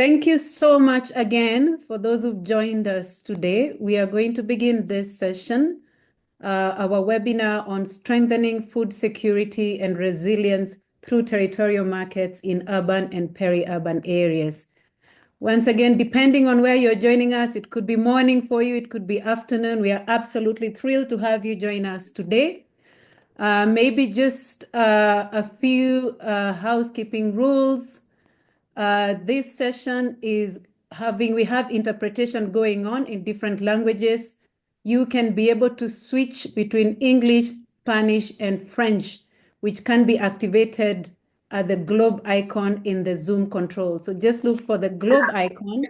Thank you so much again for those who've joined us today. We are going to begin this session, our webinar on strengthening food security and resilience through territorial markets in urban and peri-urban areas. Once again, depending on where you're joining us, it could be morning for you, it could be afternoon. We are absolutely thrilled to have you join us today. Maybe just a few housekeeping rules. This session we have interpretation going on in different languages. You can be able to switch between English, Spanish, and French, which can be activated at the globe icon in the Zoom control. So just look for the globe icon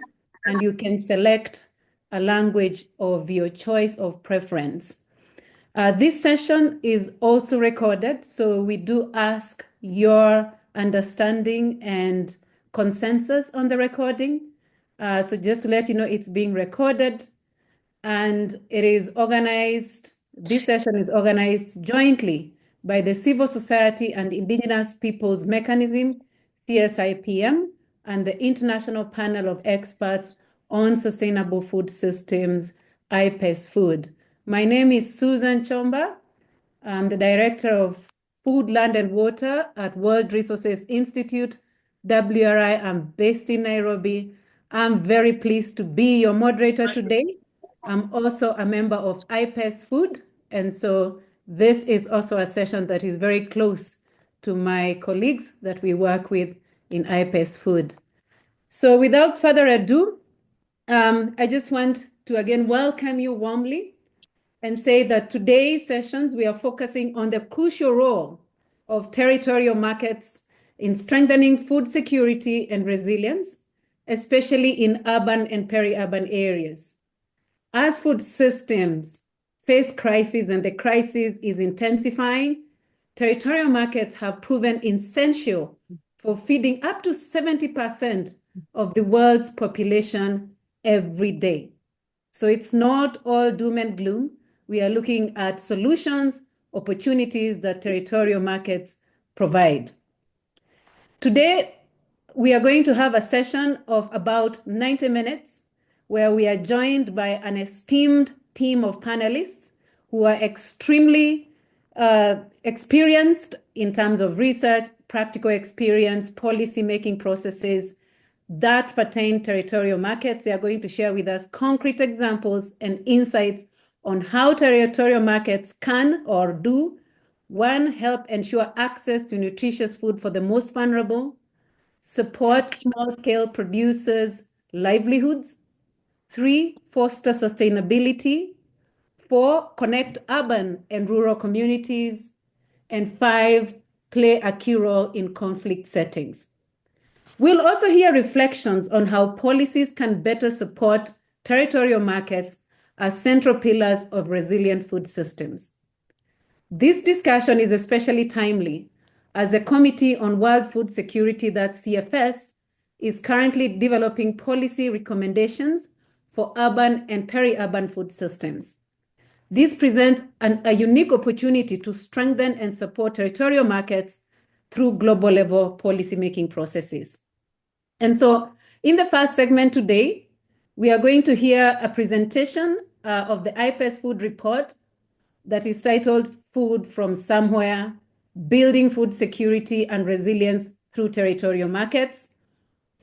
and you can select a language of your choice of preference. This session is also recorded, so we do ask your understanding and consensus on the recording. So just to let you know, it's being recorded and it is organized. This session is organized jointly by the Civil Society and Indigenous Peoples Mechanism, CSIPM, and the International Panel of Experts on Sustainable Food Systems, IPES-Food. My name is Susan Chomba. I'm the Director of Food, Land, and Water at World Resources Institute, WRI. I'm based in Nairobi. I'm very pleased to be your moderator today. I'm also a member of IPES-Food, and so this is also a session that is very close to my colleagues that we work with in IPES-Food. So without further ado, I just want to again welcome you warmly and say that today's sessions, we are focusing on the crucial role of territorial markets in strengthening food security and resilience, especially in urban and peri-urban areas. As food systems face crises and the crisis is intensifying, territorial markets have proven essential for feeding up to 70% of the world's population every day. So it's not all doom and gloom. We are looking at solutions, opportunities that territorial markets provide. Today, we are going to have a session of about 90 minutes where we are joined by an esteemed team of panelists who are extremely experienced in terms of research, practical experience, policy-making processes that pertain to territorial markets. They are going to share with us concrete examples and insights on how territorial markets can or do, one, help ensure access to nutritious food for the most vulnerable, support small-scale producers' livelihoods, 3, foster sustainability, 4, connect urban and rural communities, and 5, play a key role in conflict settings. We'll also hear reflections on how policies can better support territorial markets as central pillars of resilient food systems. This discussion is especially timely as the Committee on World Food Security, that's CFS, is currently developing policy recommendations for urban and peri-urban food systems. This presents a unique opportunity to strengthen and support territorial markets through global level policymaking processes. And so in the first segment today, we are going to hear a presentation of the IPES-Food report that is titled Food from Somewhere, Building Food Security and Resilience Through Territorial Markets,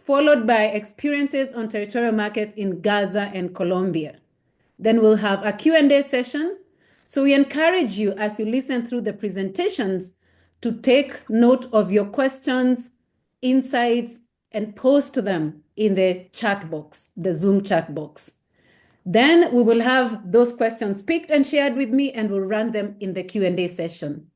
followed by experiences on territorial markets in Gaza and Colombia. Then we'll have a Q&A session. So we encourage you as you listen through the presentations to take note of your questions, insights, and post them in the chat box, the Zoom chat box. Then we will have those questions picked and shared with me, and we'll run them in the Q&A session.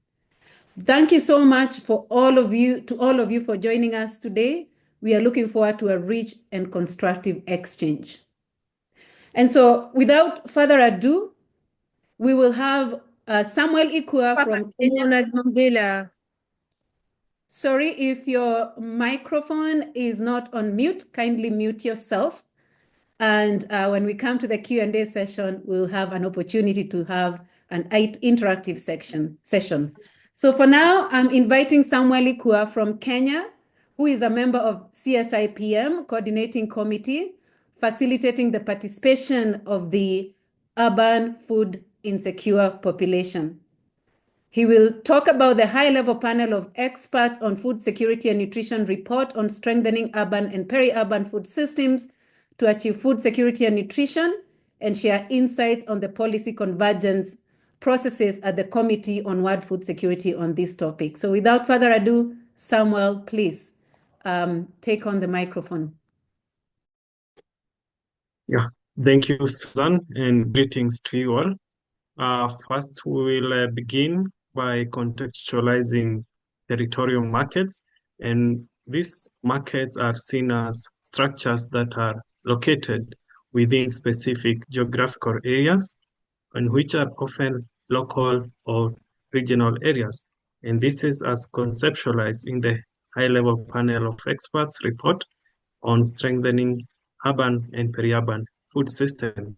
Thank you so much to all of you for joining us today. We are looking forward to a rich and constructive exchange. And so without further ado, we will have Samuel Ikua from Kenya. Sorry, if your microphone is not on mute, kindly mute yourself. And when we come to the Q&A session, we'll have an opportunity to have an interactive session. So for now, I'm inviting Samuel Ikua from Kenya, who is a member of CSIPM Coordinating Committee, facilitating the participation of the urban food insecure population. He will talk about the high-level panel of experts on food security and nutrition report on strengthening urban and peri-urban food systems to achieve food security and nutrition, and share insights on the policy convergence processes at the Committee on World Food Security on this topic. So without further ado, Samuel, please take on the microphone. Yeah, thank you, Susan, and greetings to you all. First, we will begin by contextualizing territorial markets, and these markets are seen as structures that are located within specific geographical areas and which are often local or regional areas. And this is as conceptualized in the high-level panel of experts report on strengthening urban and peri-urban food systems.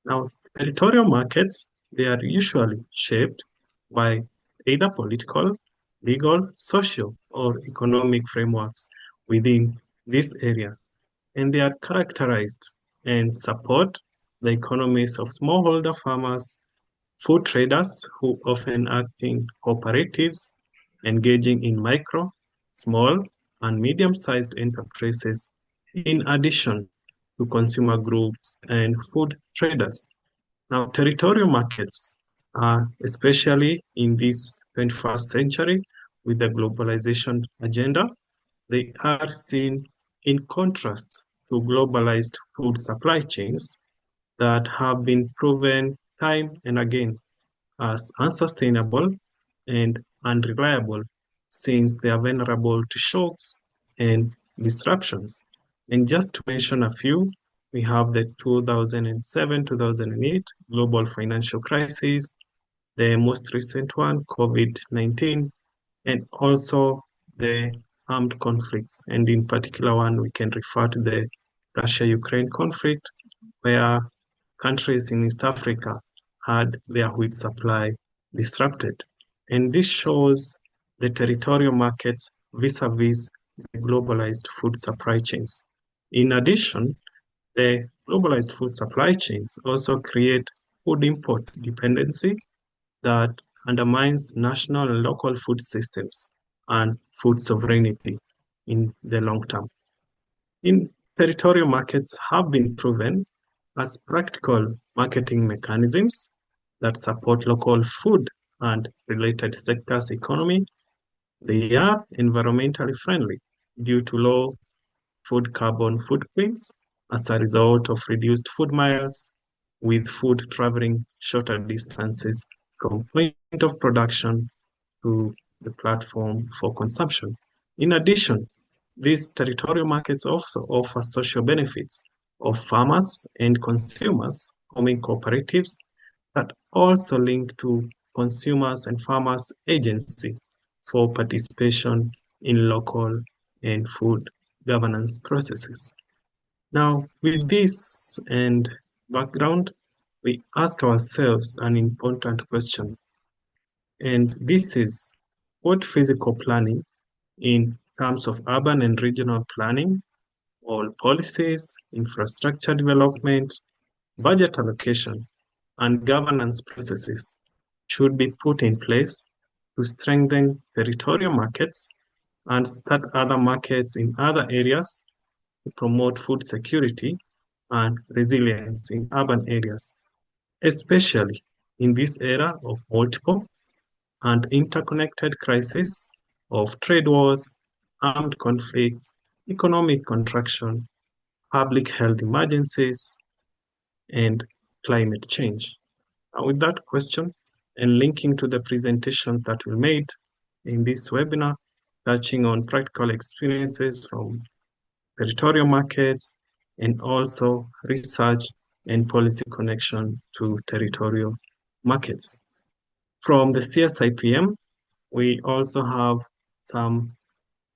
Now, territorial markets, they are usually shaped by either political, legal, social, or economic frameworks within this area, and they are characterized and support the economies of smallholder farmers, food traders who often act in cooperatives, engaging in micro, small, and medium-sized enterprises, in addition to consumer groups and food traders. Now, territorial markets, especially in this 21st century with the globalization agenda, they are seen in contrast to globalized food supply chains that have been proven time and again as unsustainable and unreliable since they are vulnerable to shocks and disruptions. And just to mention a few, we have the 2007-2008 global financial crisis, the most recent one, COVID-19, and also the armed conflicts. And in particular one, we can refer to the Russia-Ukraine conflict, where countries in East Africa had their wheat supply disrupted. And this shows the territorial markets vis-a-vis the globalized food supply chains. In addition, the globalized food supply chains also create food import dependency that undermines national and local food systems and food sovereignty in the long term. Territorial markets have been proven as practical marketing mechanisms that support local food and related sectors' economy. They are environmentally friendly due to low food carbon footprints as a result of reduced food miles, with food traveling shorter distances from point of production to the platform for consumption. In addition, these territorial markets also offer social benefits of farmers and consumers forming cooperatives that also link to consumers and farmers' agency for participation in local and food governance processes. Now, with this and background, we ask ourselves an important question, and this is, what physical planning in terms of urban and regional planning, all policies, infrastructure development, budget allocation, and governance processes should be put in place to strengthen territorial markets and start other markets in other areas to promote food security and resilience in urban areas, especially in this era of multiple and interconnected crises of trade wars, armed conflicts, economic contraction, public health emergencies, and climate change. With that question, and linking to the presentations that we made in this webinar, touching on practical experiences from territorial markets and also research and policy connection to territorial markets. From the CSIPM, we also have some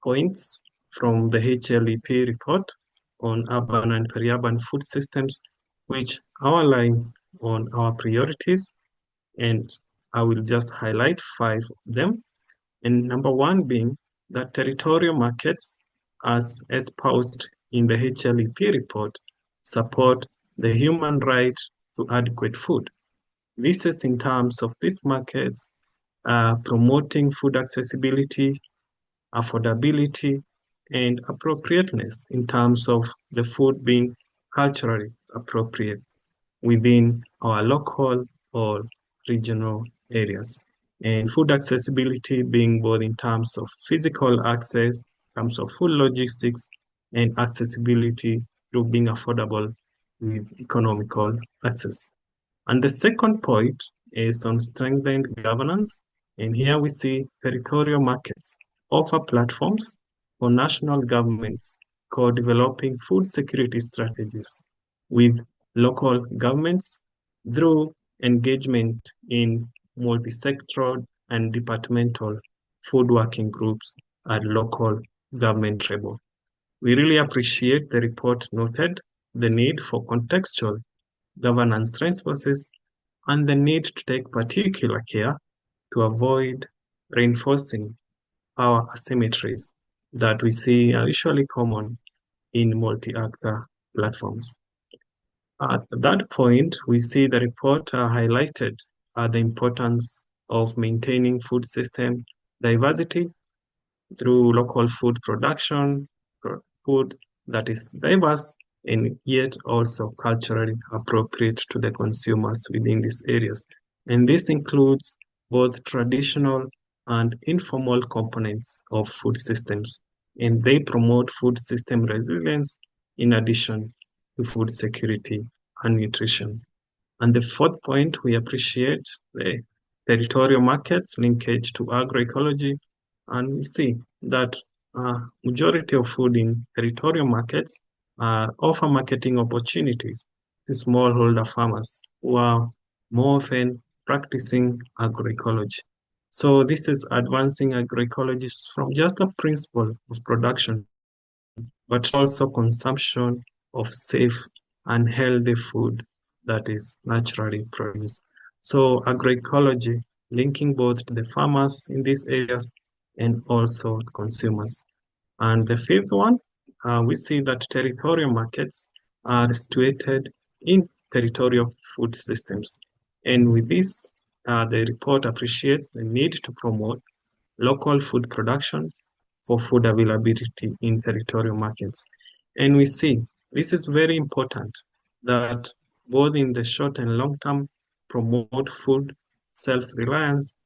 points from the HLEP report on urban and peri-urban food systems, which outline on our priorities, and I will just highlight 5 of them. And number 1 being that territorial markets, as espoused in the HLEP report, support the human right to adequate food. This is in terms of these markets promoting food accessibility, affordability, and appropriateness in terms of the food being culturally appropriate within our local or regional areas. And food accessibility being both in terms of physical access, in terms of food logistics, and accessibility through being affordable with economical access. And the second point is on strengthened governance. And here we see territorial markets offer platforms for national governments co-developing food security strategies with local governments through engagement in multi-sectoral and departmental food working groups at local government level. We really appreciate the report noted the need for contextual governance resources and the need to take particular care to avoid reinforcing power asymmetries that we see are usually common in multi-actor platforms. At that point, we see the report highlighted the importance of maintaining food system diversity through local food production, food that is diverse and yet also culturally appropriate to the consumers within these areas. And this includes both traditional and informal components of food systems, and they promote food system resilience in addition to food security and nutrition. And the fourth point, we appreciate the territorial markets linkage to agroecology, and we see that majority of food in territorial markets offer marketing opportunities to smallholder farmers who are more often practicing agroecology. So this is advancing agroecology from just a principle of production, but also consumption of safe and healthy food that is naturally produced. So agroecology linking both to the farmers in these areas and also consumers. And the fifth one, we see that territorial markets are situated in territorial food systems. And with this, the report appreciates the need to promote local food production for food availability in territorial markets. And we see this is very important that both in the short and long term promote food self-reliance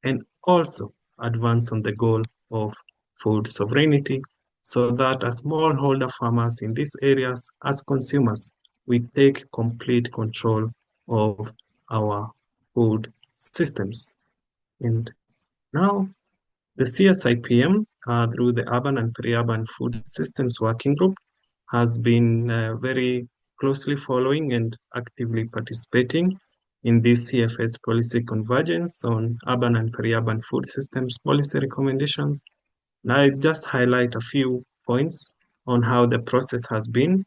and also advance on the goal of food sovereignty so that as smallholder farmers in these areas, as consumers, we take complete control of our food systems. And now the CSIPM, through the Urban and Peri-Urban Food Systems Working Group, has been very closely following and actively participating in this CFS policy convergence on urban and peri-urban food systems policy recommendations. Now I just highlight a few points on how the process has been.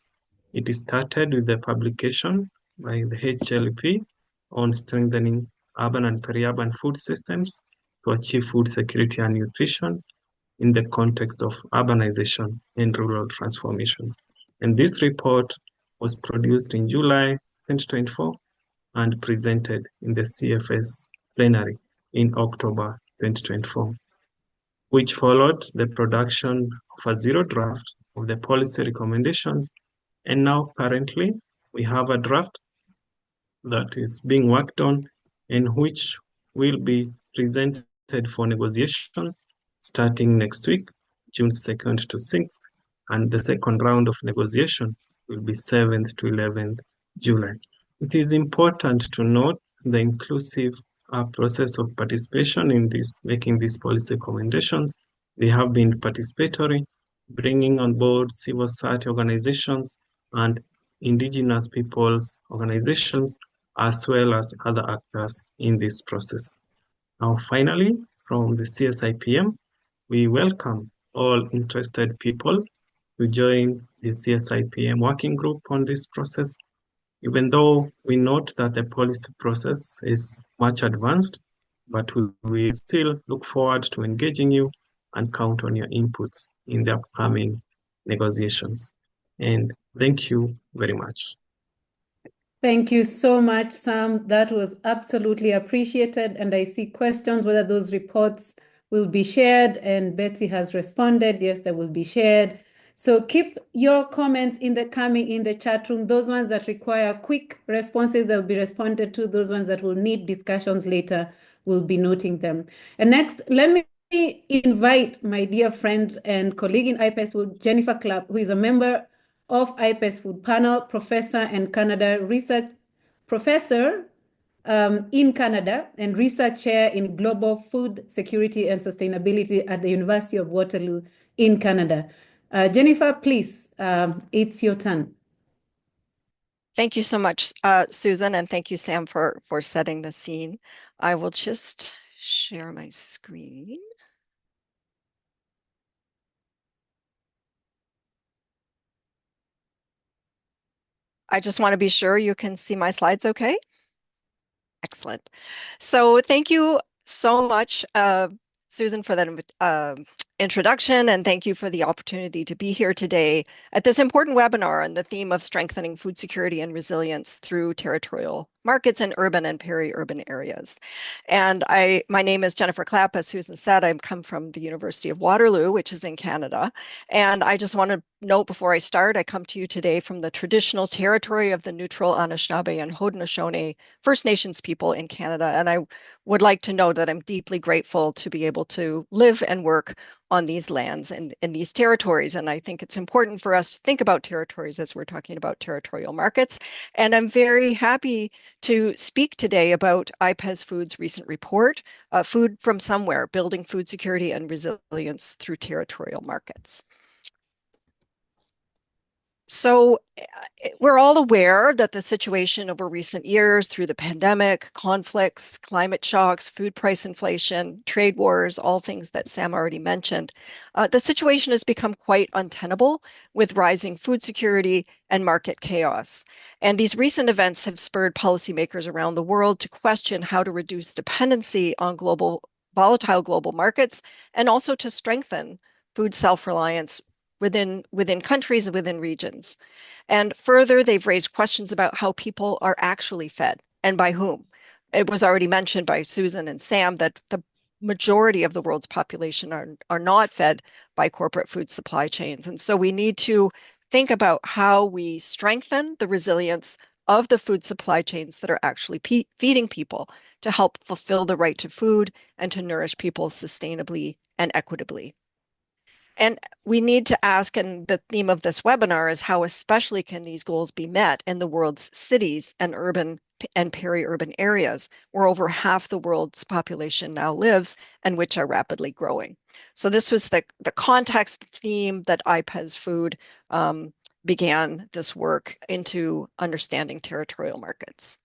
It started with the publication by the HLP on strengthening urban and peri-urban food systems to achieve food security and nutrition in the context of urbanization and rural transformation. And this report was produced in July 2024 and presented in the CFS plenary in October 2024, which followed the production of a zero draft of the policy recommendations. And now currently we have a draft that is being worked on and which will be presented for negotiations starting next week, June 2nd to 6th, and the second round of negotiation will be 7th to 11th July. It is important to note the inclusive process of participation in this, making these policy recommendations. They have been participatory, bringing on board civil society organizations and indigenous peoples organizations, as well as other actors in this process. Now, finally, from the CSIPM, we welcome all interested people to join the CSIPM working group on this process. Even though we note that the policy process is much advanced, but we still look forward to engaging you and count on your inputs in the upcoming negotiations. And thank you very much. Thank you so much, Sam. That was absolutely appreciated. And I see questions whether those reports will be shared. And Betty has responded, yes, they will be shared. So keep your comments in the chat room. Those ones that require quick responses, they'll be responded to. Those ones that will need discussions later, we'll be noting them. And next, let me invite my dear friend and colleague in IPES-Food, Jennifer Clapp, who is a member of IPES-Food panel, professor and Canada research professor in Canada and research chair in global food security and sustainability at the University of Waterloo in Canada. Jennifer, please, it's your turn. Thank you so much, Susan, and thank you, Sam, for setting the scene. I will just share my screen. I just want to be sure you can see my slides okay. Excellent. So thank you so much, Susan, for that introduction, and thank you for the opportunity to be here today at this important webinar on the theme of strengthening food security and resilience through territorial markets in urban and peri-urban areas. And my name is Jennifer Clapp. As Susan said, I come from the University of Waterloo, which is in Canada. And I just want to note before I start, I come to you today from the traditional territory of the neutral Anishinaabe and Haudenosaunee First Nations people in Canada. And I would like to know that I'm deeply grateful to be able to live and work on these lands and in these territories. And I think it's important for us to think about territories as we're talking about territorial markets. And I'm very happy to speak today about IPES-Food's recent report, Food from Somewhere, Building Food Security and Resilience Through Territorial Markets. So we're all aware that the situation over recent years through the pandemic, conflicts, climate shocks, food price inflation, trade wars, all things that Sam already mentioned, the situation has become quite untenable with rising food security and market chaos. And these recent events have spurred policymakers around the world to question how to reduce dependency on volatile global markets and also to strengthen food self-reliance within countries and within regions. And further, they've raised questions about how people are actually fed and by whom. It was already mentioned by Susan and Sam that the majority of the world's population are not fed by corporate food supply chains. And so we need to think about how we strengthen the resilience of the food supply chains that are actually feeding people to help fulfill the right to food and to nourish people sustainably and equitably. And we need to ask, and the theme of this webinar is how especially can these goals be met in the world's cities and urban and peri-urban areas, where over half the world's population now lives and which are rapidly growing. So this was the context, the theme that IPES-Food began this work into understanding territorial markets.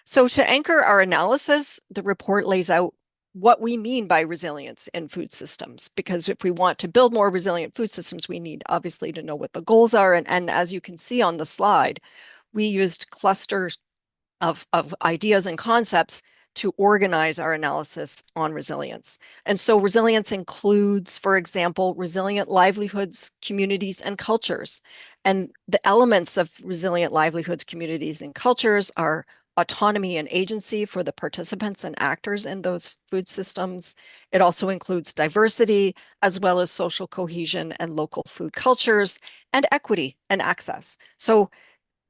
So to anchor our analysis, the report lays out what we mean by resilience in food systems, because if we want to build more resilient food systems, we need obviously to know what the goals are. And as you can see on the slide, we used clusters of ideas and concepts to organize our analysis on resilience. And so resilience includes, for example, resilient livelihoods, communities, and cultures. And the elements of resilient livelihoods, communities, and cultures are autonomy and agency for the participants and actors in those food systems. It also includes diversity, as well as social cohesion and local food cultures, and equity and access. So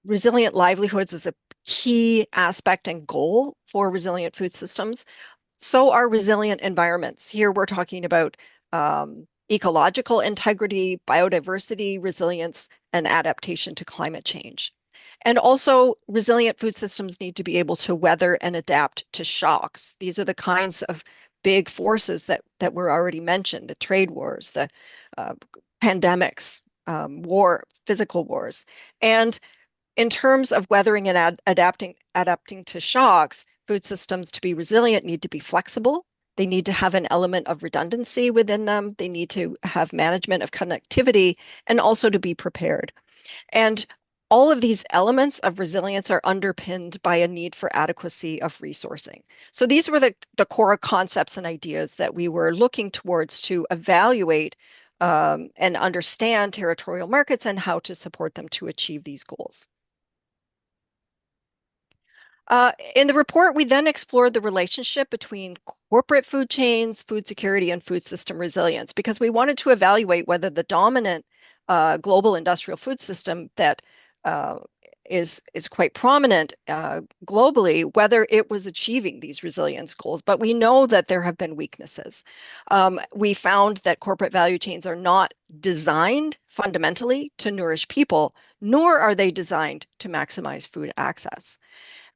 resilient livelihoods is a key aspect and goal for resilient food systems. So are resilient environments. Here we're talking about ecological integrity, biodiversity, resilience, and adaptation to climate change. And also, resilient food systems need to be able to weather and adapt to shocks. These are the kinds of big forces that were already mentioned, the trade wars, the pandemics, physical wars. And in terms of weathering and adapting to shocks, food systems to be resilient need to be flexible. They need to have an element of redundancy within them. They need to have management of connectivity and also to be prepared. And all of these elements of resilience are underpinned by a need for adequacy of resourcing. So these were the core concepts and ideas that we were looking towards to evaluate and understand territorial markets and how to support them to achieve these goals. In the report, we then explored the relationship between corporate food chains, food security, and food system resilience, because we wanted to evaluate whether the dominant global industrial food system that is quite prominent globally, whether it was achieving these resilience goals. But we know that there have been weaknesses. We found that corporate value chains are not designed fundamentally to nourish people, nor are they designed to maximize food access.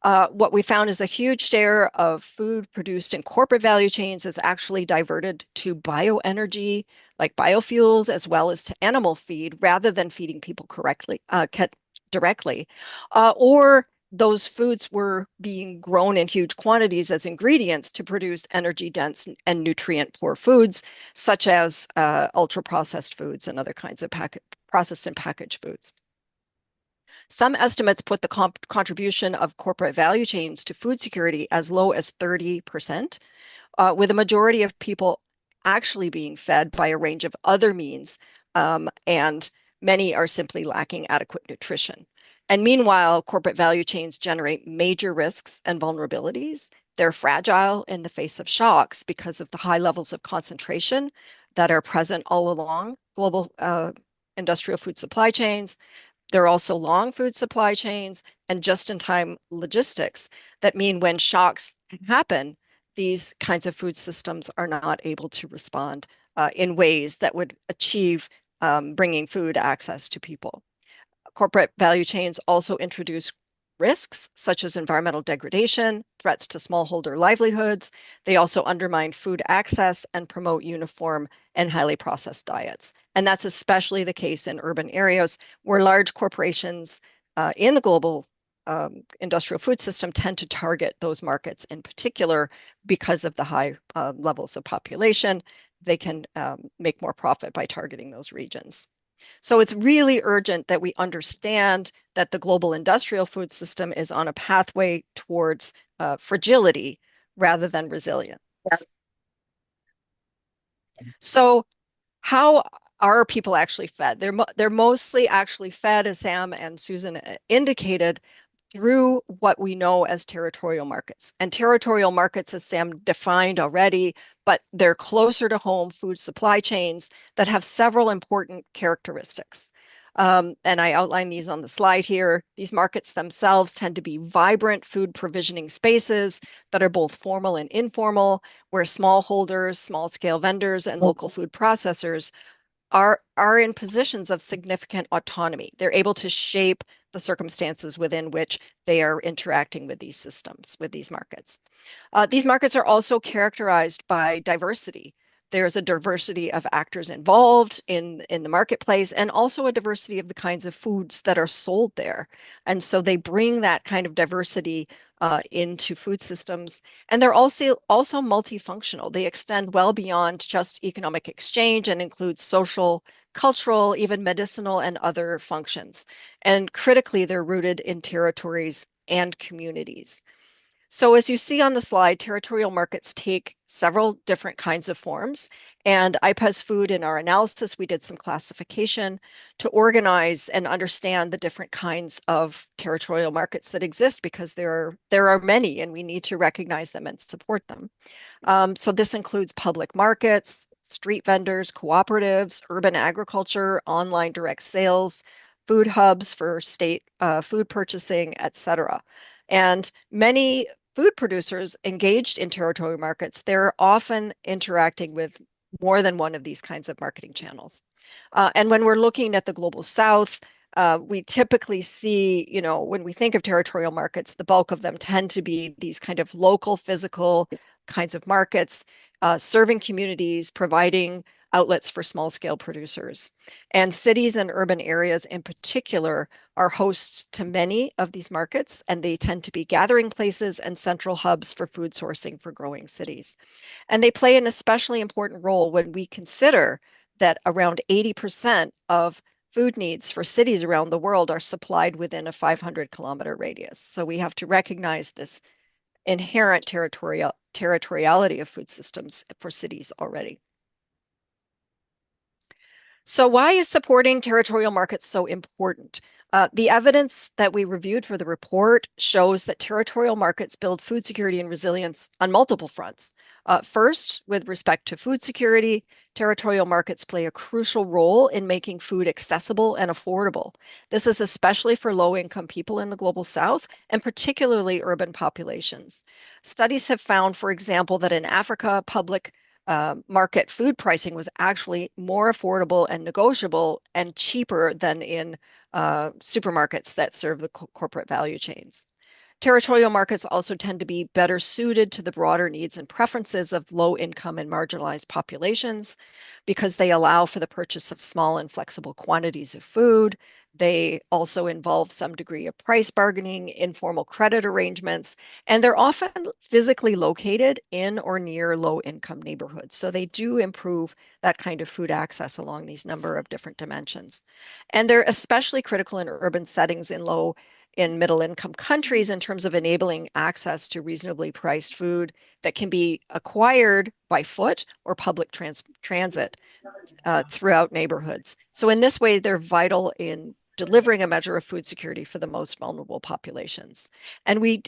What we found is a huge share of food produced in corporate value chains is actually diverted to bioenergy, like biofuels, as well as to animal feed, rather than feeding people directly. Or those foods were being grown in huge quantities as ingredients to produce energy-dense and nutrient-poor foods, such as ultra-processed foods and other kinds of processed and packaged foods. Some estimates put the contribution of corporate value chains to food security as low as 30%, with a majority of people actually being fed by a range of other means, and many are simply lacking adequate nutrition. And meanwhile, corporate value chains generate major risks and vulnerabilities. They're fragile in the face of shocks because of the high levels of concentration that are present all along global industrial food supply chains. There are also long food supply chains and just-in-time logistics that mean when shocks happen, these kinds of food systems are not able to respond in ways that would achieve bringing food access to people. Corporate value chains also introduce risks such as environmental degradation, threats to smallholder livelihoods. They also undermine food access and promote uniform and highly processed diets. And that's especially the case in urban areas where large corporations in the global industrial food system tend to target those markets in particular because of the high levels of population. They can make more profit by targeting those regions. So it's really urgent that we understand that the global industrial food system is on a pathway towards fragility rather than resilience. So how are people actually fed? They're mostly actually fed, as Sam and Susan indicated, through what we know as territorial markets. And territorial markets, as Sam defined already, but they're closer to home food supply chains that have several important characteristics. And I outline these on the slide here. These markets themselves tend to be vibrant food provisioning spaces that are both formal and informal, where smallholders, small-scale vendors, and local food processors are in positions of significant autonomy. They're able to shape the circumstances within which they are interacting with these systems, with these markets. These markets are also characterized by diversity. There's a diversity of actors involved in the marketplace, and also a diversity of the kinds of foods that are sold there. And so they bring that kind of diversity into food systems. And they're also multifunctional. They extend well beyond just economic exchange and include social, cultural, even medicinal and other functions. And critically, they're rooted in territories and communities. So as you see on the slide, territorial markets take several different kinds of forms. And IPES-Food, in our analysis, we did some classification to organize and understand the different kinds of territorial markets that exist, because there are many and we need to recognize them and support them. So this includes public markets, street vendors, cooperatives, urban agriculture, online direct sales, food hubs for state food purchasing, etc. And many food producers engaged in territorial markets, they're often interacting with more than one of these kinds of marketing channels. And when we're looking at the global south, we typically see, when we think of territorial markets, the bulk of them tend to be these kind of local, physical kinds of markets, serving communities, providing outlets for small-scale producers. And cities and urban areas in particular are hosts to many of these markets, and they tend to be gathering places and central hubs for food sourcing for growing cities. And they play an especially important role when we consider that around 80% of food needs for cities around the world are supplied within a 500-kilometer radius. So we have to recognize this inherent territoriality of food systems for cities already. So why is supporting territorial markets so important? The evidence that we reviewed for the report shows that territorial markets build food security and resilience on multiple fronts. First, with respect to food security, territorial markets play a crucial role in making food accessible and affordable. This is especially for low-income people in the Global South and particularly urban populations. Studies have found, for example, that in Africa, public market food pricing was actually more affordable and negotiable and cheaper than in supermarkets that serve the corporate value chains. Territorial markets also tend to be better suited to the broader needs and preferences of low-income and marginalized populations because they allow for the purchase of small and flexible quantities of food. They also involve some degree of price bargaining, informal credit arrangements, and they're often physically located in or near low-income neighborhoods. So they do improve that kind of food access along these number of different dimensions. And they're especially critical in urban settings in middle-income countries in terms of enabling access to reasonably priced food that can be acquired by foot or public transit throughout neighborhoods. So in this way, they're vital in delivering a measure of food security for the most vulnerable populations. And we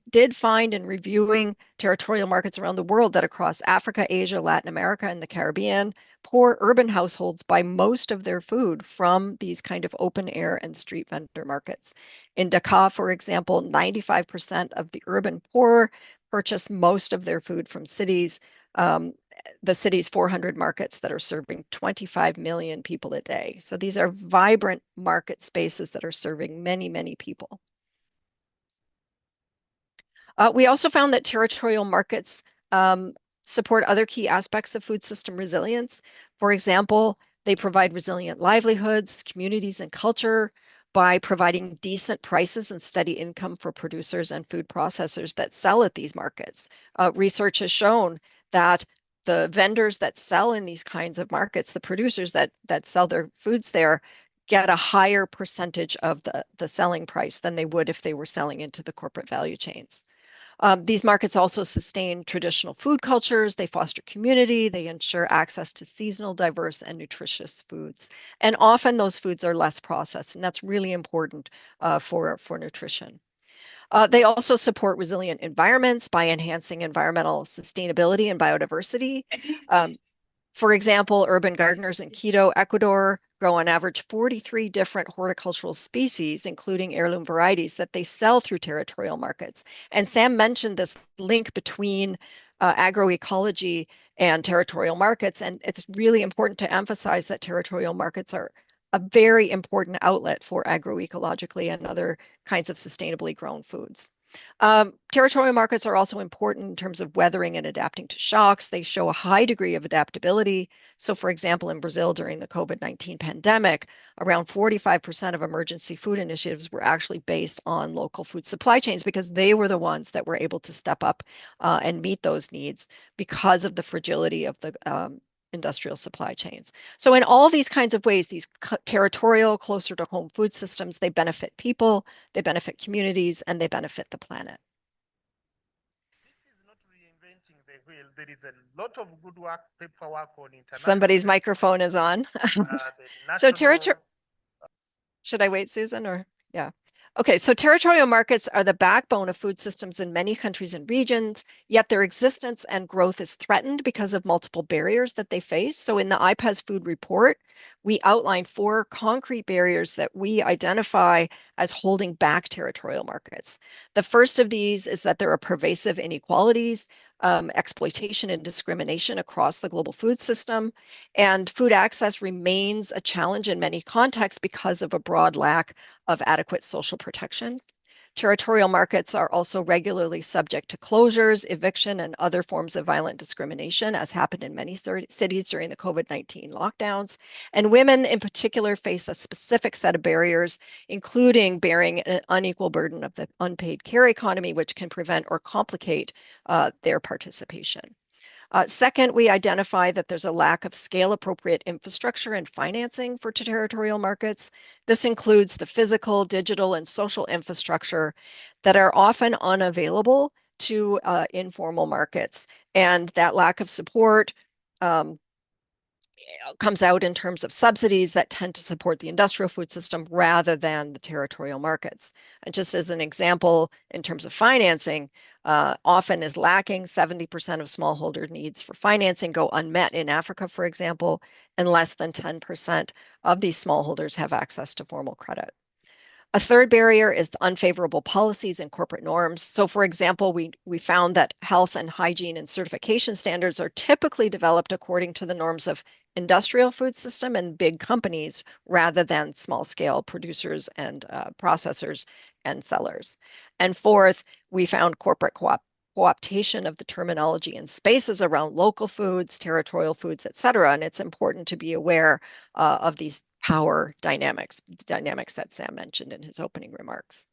did find in reviewing territorial markets around the world that across Africa, Asia, Latin America, and the Caribbean, poor urban households buy most of their food from these kind of open air and street vendor markets. In Dakar, for example, 95% of the urban poor purchase most of their food from cities. The city's 400 markets that are serving 25 million people a day. So these are vibrant market spaces that are serving many, many people. We also found that territorial markets support other key aspects of food system resilience. For example, they provide resilient livelihoods, communities, and culture by providing decent prices and steady income for producers and food processors that sell at these markets. Research has shown that the vendors that sell in these kinds of markets, the producers that sell their foods there, get a higher percentage of the selling price than they would if they were selling into the corporate value chains. These markets also sustain traditional food cultures, they foster community, they ensure access to seasonal, diverse, and nutritious foods. And often those foods are less processed, and that's really important for nutrition. They also support resilient environments by enhancing environmental sustainability and biodiversity. For example, urban gardeners in Quito, Ecuador, grow on average 43 different horticultural species, including heirloom varieties that they sell through territorial markets. And Sam mentioned this link between agroecology and territorial markets, and it's really important to emphasize that territorial markets are a very important outlet for agroecologically and other kinds of sustainably grown foods. Territorial markets are also important in terms of weathering and adapting to shocks. They show a high degree of adaptability. So, for example, in Brazil during the COVID-19 pandemic, around 45% of emergency food initiatives were actually based on local food supply chains because they were the ones that were able to step up and meet those needs because of the fragility of the industrial supply chains. So in all these kinds of ways, these territorial, closer to home food systems, they benefit people, they benefit communities, and they benefit the planet. This is not reinventing the wheel. There is a lot of good work, paperwork on international. Somebody's microphone is on. So territorial. Should I wait, Susan, or yeah? Okay, so territorial markets are the backbone of food systems in many countries and regions, yet their existence and growth is threatened because of multiple barriers that they face. So in the IPES-Food report, we outline 4 concrete barriers that we identify as holding back territorial markets. The first of these is that there are pervasive inequalities, exploitation and discrimination across the global food system, and food access remains a challenge in many contexts because of a broad lack of adequate social protection. Territorial markets are also regularly subject to closures, eviction, and other forms of violent discrimination, as happened in many cities during the COVID-19 lockdowns. And women in particular face a specific set of barriers, including bearing an unequal burden of the unpaid care economy, which can prevent or complicate their participation. Second, we identify that there's a lack of scale-appropriate infrastructure and financing for territorial markets. This includes the physical, digital, and social infrastructure that are often unavailable to informal markets. And that lack of support comes out in terms of subsidies that tend to support the industrial food system rather than the territorial markets. And just as an example, in terms of financing, often is lacking. 70% of smallholder needs for financing go unmet in Africa, for example, and less than 10% of these smallholders have access to formal credit. A third barrier is the unfavorable policies and corporate norms. So for example, we found that health and hygiene and certification standards are typically developed according to the norms of industrial food system and big companies rather than small scale producers and processors and sellers. And fourth, we found corporate co-optation of the terminology and spaces around local foods, territorial foods, et cetera. And it's important to be aware of these power dynamics that Sam mentioned in his opening remarks.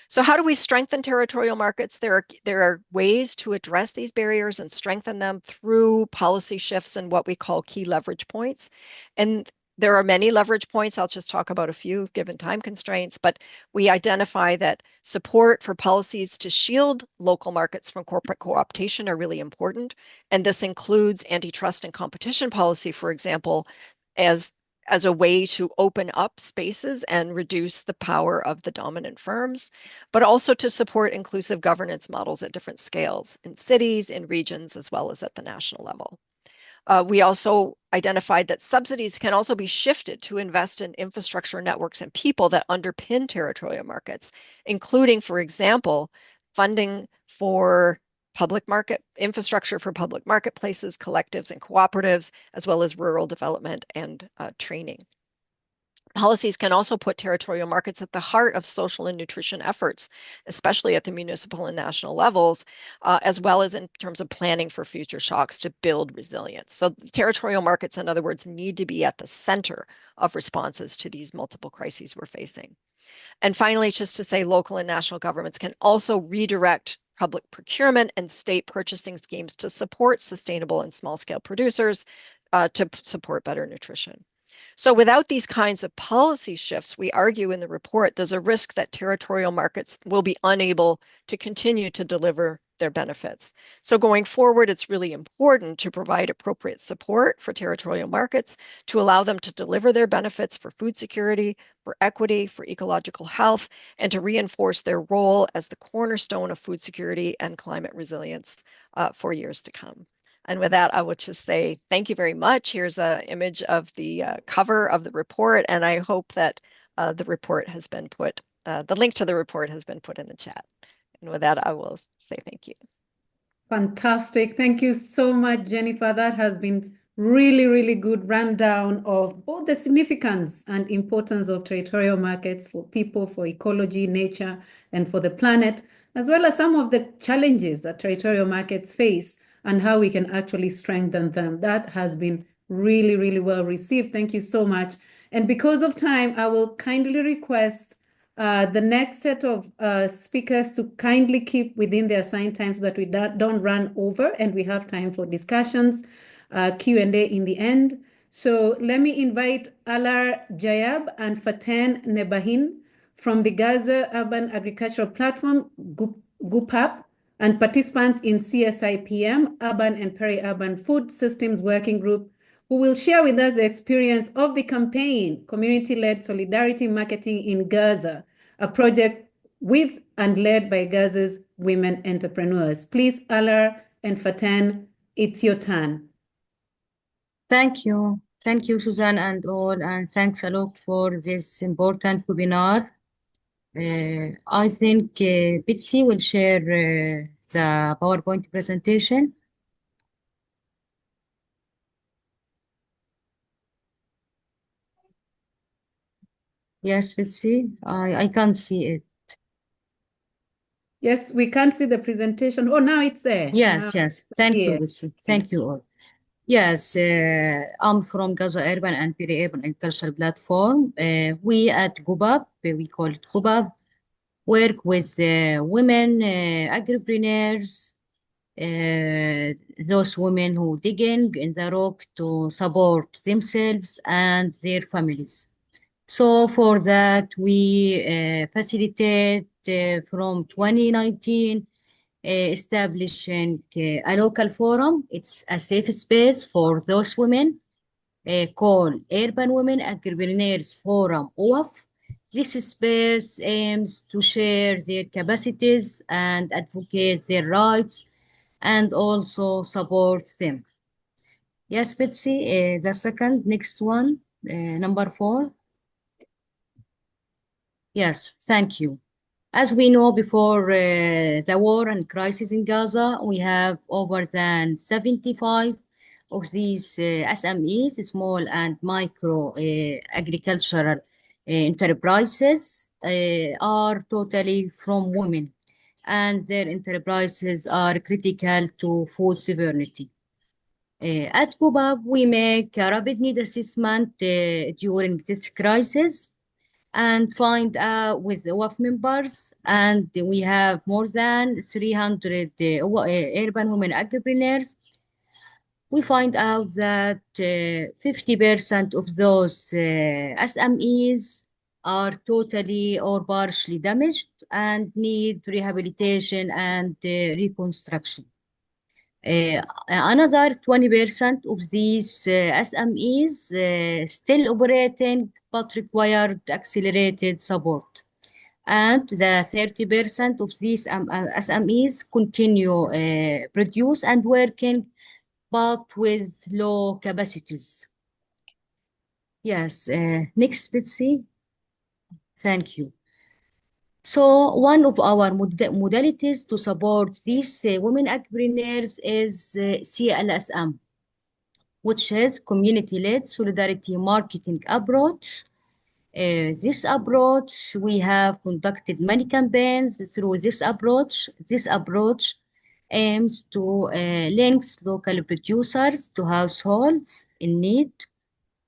So how do we strengthen territorial markets? There are ways to address these barriers and strengthen them through policy shifts and what we call key leverage points. And there are many leverage points. I'll just talk about a few given time constraints, but we identify that support for policies to shield local markets from corporate co-optation are really important. And this includes antitrust and competition policy, for example, as a way to open up spaces and reduce the power of the dominant firms, but also to support inclusive governance models at different scales in cities, in regions, as well as at the national level. We also identified that subsidies can also be shifted to invest in infrastructure networks and people that underpin territorial markets, including, for example, funding for public market infrastructure for public marketplaces, collectives, and cooperatives, as well as rural development and training. Policies can also put territorial markets at the heart of social and nutrition efforts, especially at the municipal and national levels, as well as in terms of planning for future shocks to build resilience. So territorial markets, in other words, need to be at the center of responses to these multiple crises we're facing. And finally, just to say, local and national governments can also redirect public procurement and state purchasing schemes to support sustainable and small-scale producers to support better nutrition. So without these kinds of policy shifts, we argue in the report, there's a risk that territorial markets will be unable to continue to deliver their benefits. So going forward, it's really important to provide appropriate support for territorial markets to allow them to deliver their benefits for food security, for equity, for ecological health, and to reinforce their role as the cornerstone of food security and climate resilience for years to come. And with that, I would just say thank you very much. Here's an image of the cover of the report, and I hope that the report has been put, the link to the report has been put in the chat. And with that, I will say thank you. Fantastic. Thank you so much, Jennifer. That has been really, really good rundown of both the significance and importance of territorial markets for people, for ecology, nature, and for the planet, as well as some of the challenges that territorial markets face and how we can actually strengthen them. That has been really, really well received. Thank you so much. And because of time, I will kindly request the next set of speakers to kindly keep within their assigned time so that we don't run over and we have time for discussions, Q&A in the end. So let me invite Alaa, Jayab, and Faten Nebahin from the Gaza Urban Agricultural Platform, GUPAP, and participants in CSIPM, Urban and Peri-Urban Food Systems Working Group, who will share with us the experience of the campaign, Community-Led Solidarity Marketing in Gaza, a project with and led by Gaza's women entrepreneurs. Please, Alaa and Faten, it's your turn. Thank you. Thank you, Susan and all, and thanks a lot for this important webinar. I think Betsy will share the PowerPoint presentation. Yes, Betsy, I can't see it. Yes, we can't see the presentation. Oh, now it's there. Yes, yes. Thank you, Yeah. Betsy. Thank you all. Yes, I'm from Gaza Urban and Peri-Urban Agricultural Platform. We at GUPAP, we call it GUPAP, work with women agripreneurs those women who digging in the rock to support themselves and their families. So for that, we facilitate from 2019 establishing a local forum. It's a safe space for those women called Urban Women Entrepreneurs Forum, UWAF. This space aims to share their capacities and advocate their rights and also support them. Yes, Betsy, the second, next one, number 4. Yes, thank you. As we know, before the war and crisis in Gaza, we have over than 75 of these SMEs, small and micro agricultural enterprises, are totally from women, and their enterprises are critical to food sovereignty. At GUPAP, we make a rapid need assessment during this crisis and find out with the WAF members, and we have more than 300 urban women entrepreneurs. We find out that 50% of those SMEs are totally or partially damaged and need rehabilitation and reconstruction. Another 20% of these SMEs still operating but required accelerated support. And the 30% of these SMEs continue produce and working but with low capacities. Yes, next, Betsy. Thank you. So one of our modalities to support these women entrepreneurs is CLSM, which is community-led solidarity marketing approach. This approach, we have conducted many campaigns through this approach. This approach aims to link local producers to households in need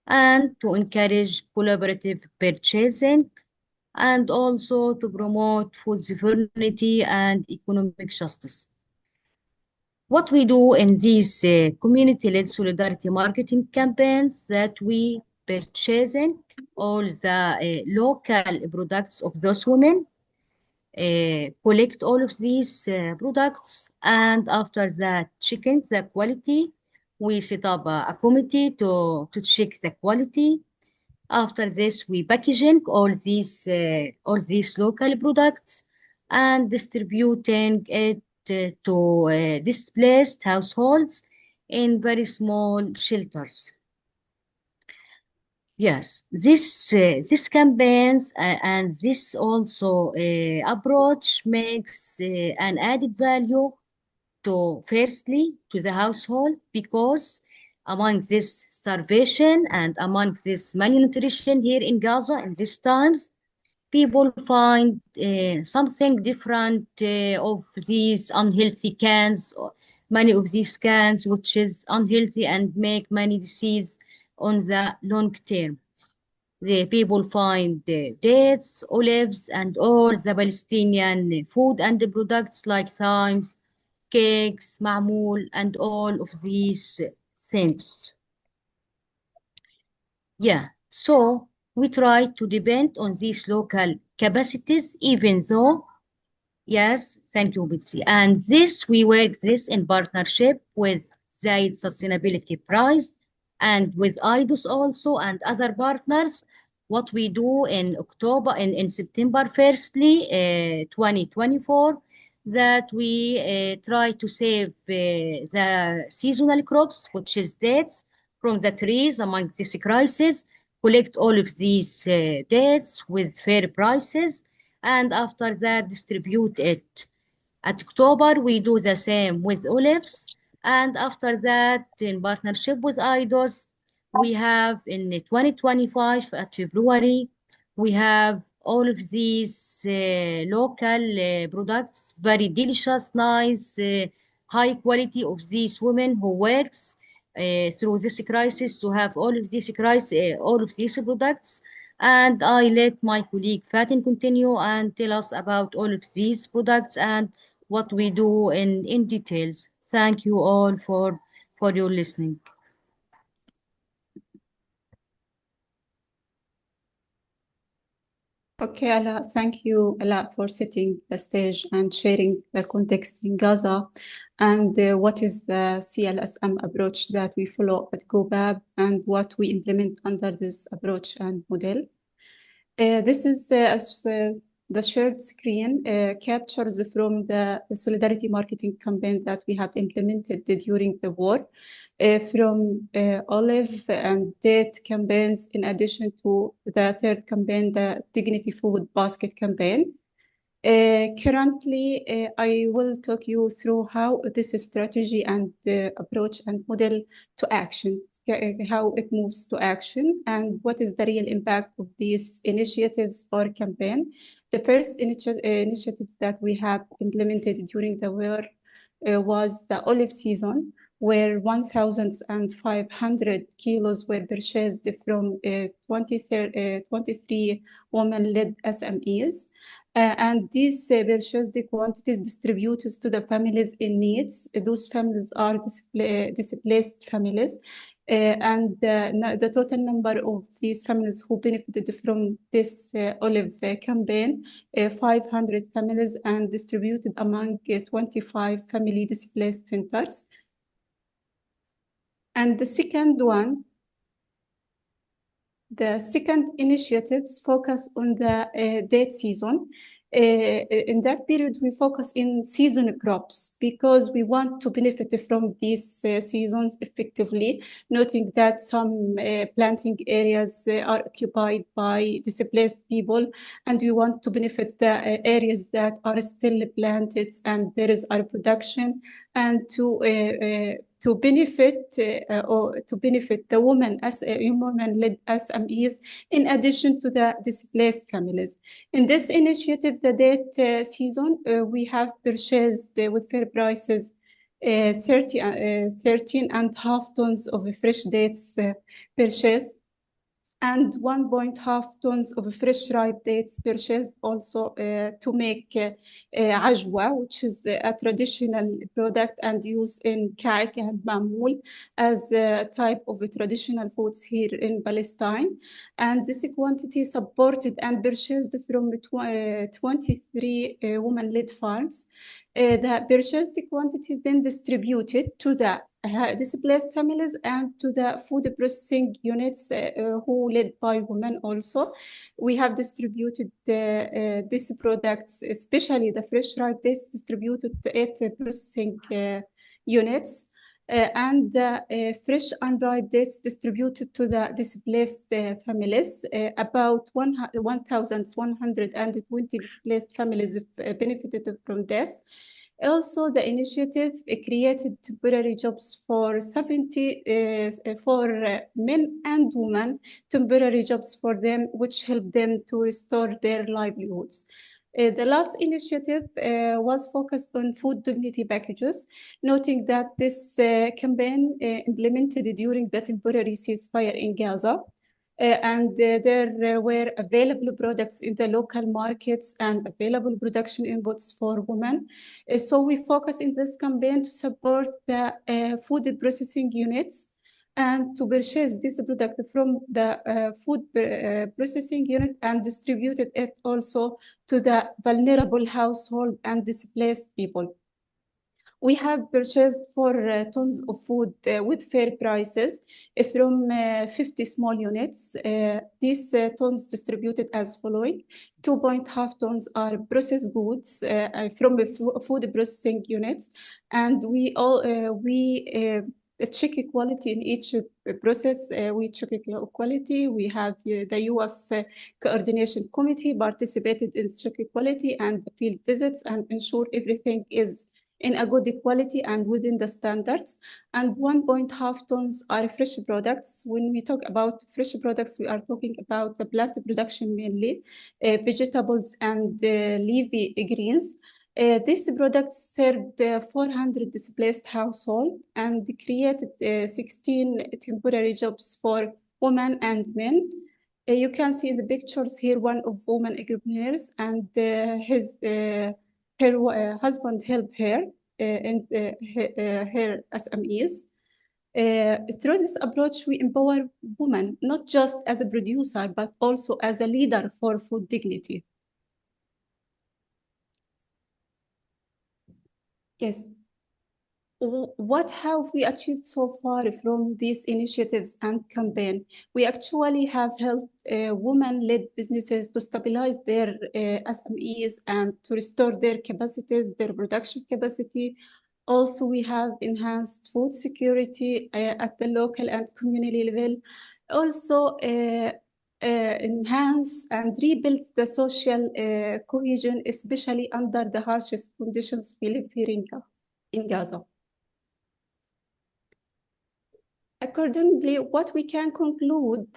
and to encourage collaborative purchasing, and also to promote food sovereignty and economic justice. What we do in these community-led solidarity marketing campaigns, that we purchasing all the local products of those women, collect all of these products, and after that, checking the quality, we set up a committee to check the quality. After this, we packaging all these local products and distributing it to displaced households in very small shelters. Yes, this campaigns and this also approach makes an added value to firstly to the household, because among this starvation and among this malnutrition here in Gaza in these times, people find something different of these unhealthy cans, many of these cans which is unhealthy and make many disease on the long term. The people find dates, olives, and all the Palestinian food and the products like thymes, cakes, ma'moul, and all of these things. Yeah, so we try to depend on these local capacities, even though, yes, thank you, Bitsy. And this, we work this in partnership with Zaid Sustainability Prize and with IPES also and other partners. What we do in October, in September, firstly, 2024, that we try to save the seasonal crops, which is dates, from the trees among this crisis, collect all of these dates with fair prices, and after that distribute it. At October, we do the same with olives, and after that, in partnership with IDOS, we have in 2025 at February, we have all of these local products, very delicious, nice, high quality of these women who works through this crisis to have all of these products. And I let my colleague Faten continue and tell us about all of these products and what we do in details. thank you all for your listening. Okay, Alaa, thank you a lot for setting the stage and sharing the context in Gaza and what is the CLSM approach that we follow at GUPAP and what we implement under this approach and model. This is the shared screen captures from the solidarity marketing campaign that we have implemented during the war, from olive and date campaigns, in addition to the third campaign, the Dignity Food Basket campaign. Currently, I will talk you through how this strategy and approach and model to action, how it moves to action, and what is the real impact of these initiatives or campaign. The first initiatives that we have implemented during the war was the olive season, where 1,500 kilos were purchased from 23 women-led SMEs. And these purchased quantities distributed to the families in needs. Those families are displaced families. And the total number of these families who benefited from this olive campaign, 500 families, and distributed among 25 family displaced centers. And the second initiatives focus on the date season. In that period, we focus in seasonal crops because we want to benefit from these seasons effectively, noting that some planting areas are occupied by displaced people, and we want to benefit the areas that are still planted and there is our production, and to benefit the women as women-led SMEs, in addition to the displaced families. In this initiative, the date season, we have purchased with fair prices 13.5 tons of fresh dates purchased, and 1.5 tons of fresh ripe dates purchased also to make ajwa, which is a traditional product and used in ka'ik and mamul as a type of traditional foods here in Palestine. And this quantity supported and purchased from 23 women-led farms. The purchased quantities then distributed to the displaced families and to the food processing units who led by women also. We have distributed these products, especially the fresh ripe dates, distributed to 8 processing units. And the fresh unripe dates distributed to the displaced families. About 1,120 displaced families benefited from this. Also, the initiative created temporary jobs for 70 for men and women, temporary jobs for them, which helped them to restore their livelihoods. The last initiative was focused on food dignity packages, noting that this campaign implemented during the temporary ceasefire in Gaza. And there were available products in the local markets and available production inputs for women. So we focus in this campaign to support the food processing units and to purchase this product from the food processing unit and distributed it also to the vulnerable household and displaced people. We have purchased 4 tons of food with fair prices from 50 small units. These tons distributed as following: 2.5 tons are processed goods from food processing units, and we check quality in each process. We check quality. We have the UF coordination committee participated in check quality and field visits and ensure everything is in a good quality and within the standards. And 1.5 tons are fresh products. When we talk about fresh products, we are talking about the plant production mainly, vegetables and leafy greens. These products served 400 displaced households and created 16 temporary jobs for women and men. You can see in the pictures here one of women entrepreneurs, and her husband helped her. her SMEs. Through this approach, we empower women, not just as a producer, but also as a leader for food dignity. Yes. What have we achieved so far from these initiatives and campaign? We actually have helped women-led businesses to stabilize their SMEs and to restore their capacities, their production capacity. Also, we have enhanced food security at the local and community level. Also, enhance and rebuild the social cohesion, especially under the harshest conditions we live here in Gaza. Accordingly, what we can conclude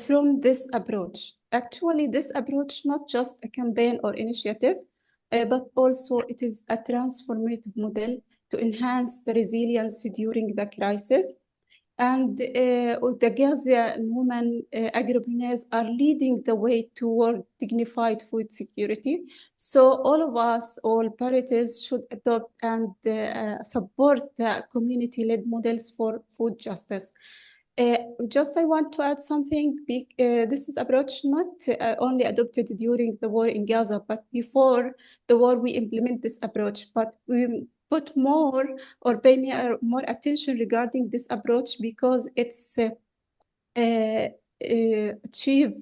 from this approach, actually this approach, not just a campaign or initiative, but also it is a transformative model to enhance the resilience during the crisis. And the Gaza women agripreneurs are leading the way toward dignified food security. So all of us, all parties should adopt and support the community-led models for food justice. Just I want to add something. This is approach not only adopted during the war in Gaza, but before the war we implement this approach, but we put more or pay more attention regarding this approach because it's achieve